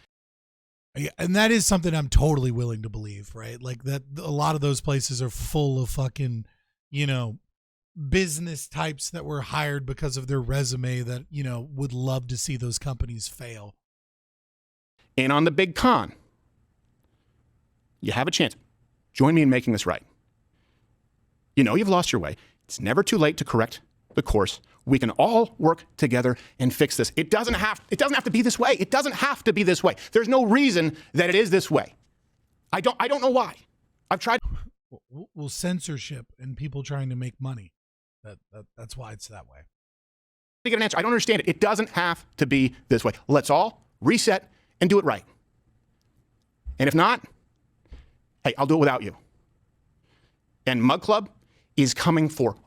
Yeah, and that is something I'm totally willing to believe, right? Like that a lot of those places are full of fucking, business types that were hired because of their resume that, would love to see those companies fail. And on the Big Con, you have a chance. Join me in making this right. You've lost your way. It's never too late to correct the course. We can all work together and fix this. It doesn't have to be this way. It doesn't have to be this way. There's no reason that it is this way. I don't know why. I've tried. Well, censorship and people trying to make money. That's why it's that way. To get an answer, I don't understand it. It doesn't have to be this way. Let's all reset and do it right. And if not, hey, I'll do it without you. And Mug Club is coming for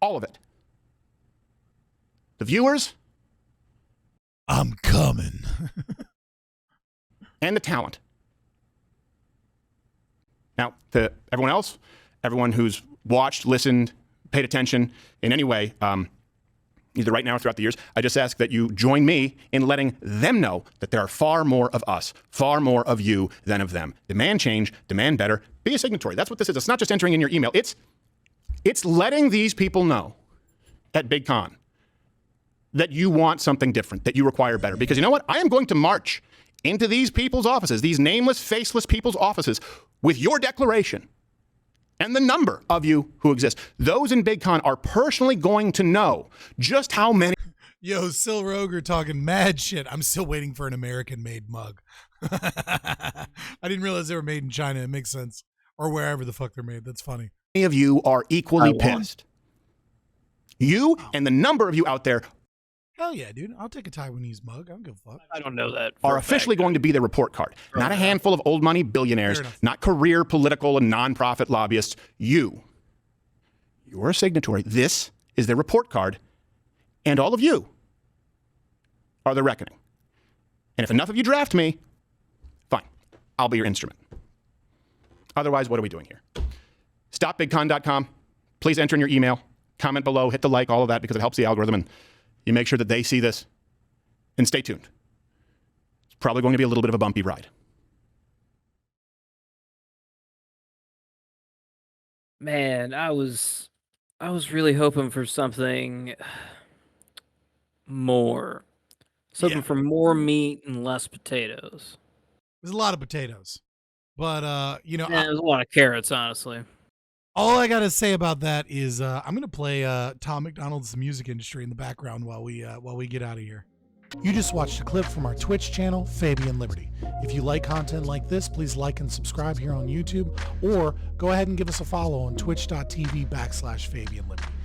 all of it. The viewers, I'm coming. and the talent. Now, to everyone else, everyone who's watched, listened, paid attention in any way, either right now or throughout the years, I just ask that you join me in letting them know that there are far more of us, far more of you than of them. Demand change, demand better, be a signatory. That's what this is. It's not just entering in your email. It's letting these people know at Big Con that you want something different, that you require better. Because you know what? I am going to march into these people's offices, these nameless, faceless people's offices, with your declaration and the number of you who exist. Those in Big Con are personally going to know just how many... Yo, Sil Roger talking mad shit. I'm still waiting for an American-made mug. I didn't realize they were made in China. It makes sense. Or wherever the fuck they're made. That's funny. Many of you are equally Taiwan. pissed. You and the number of you out there Hell yeah, dude. I'll take a Taiwanese mug. I don't give a fuck. I don't know that. for are a officially fact. going to be the report card. Not a handful of old money billionaires, Fair enough. not career political and nonprofit lobbyists. You're a signatory. This is their report card. And all of you are the reckoning. And if enough of you draft me, fine. I'll be your instrument. Otherwise, what are we doing here? StopBigCon.com. Please enter in your email. Comment below. Hit the like, all of that, because it helps the algorithm. And you make sure that they see this. And stay tuned. It's probably going to be a little bit of a bumpy ride. Man, I was really hoping for something more. Something Yeah. for more meat and less potatoes. There's a lot of potatoes. But, you know, There's a lot of carrots, honestly. all I got to say about that is I'm going to play Tom McDonald's music industry in the background while we get out of here. You just watched a clip from our Twitch channel, Fabian Liberty. If you like content like this, please like and subscribe here on YouTube, or go ahead and give us a follow on twitch.tv/Fabian Liberty.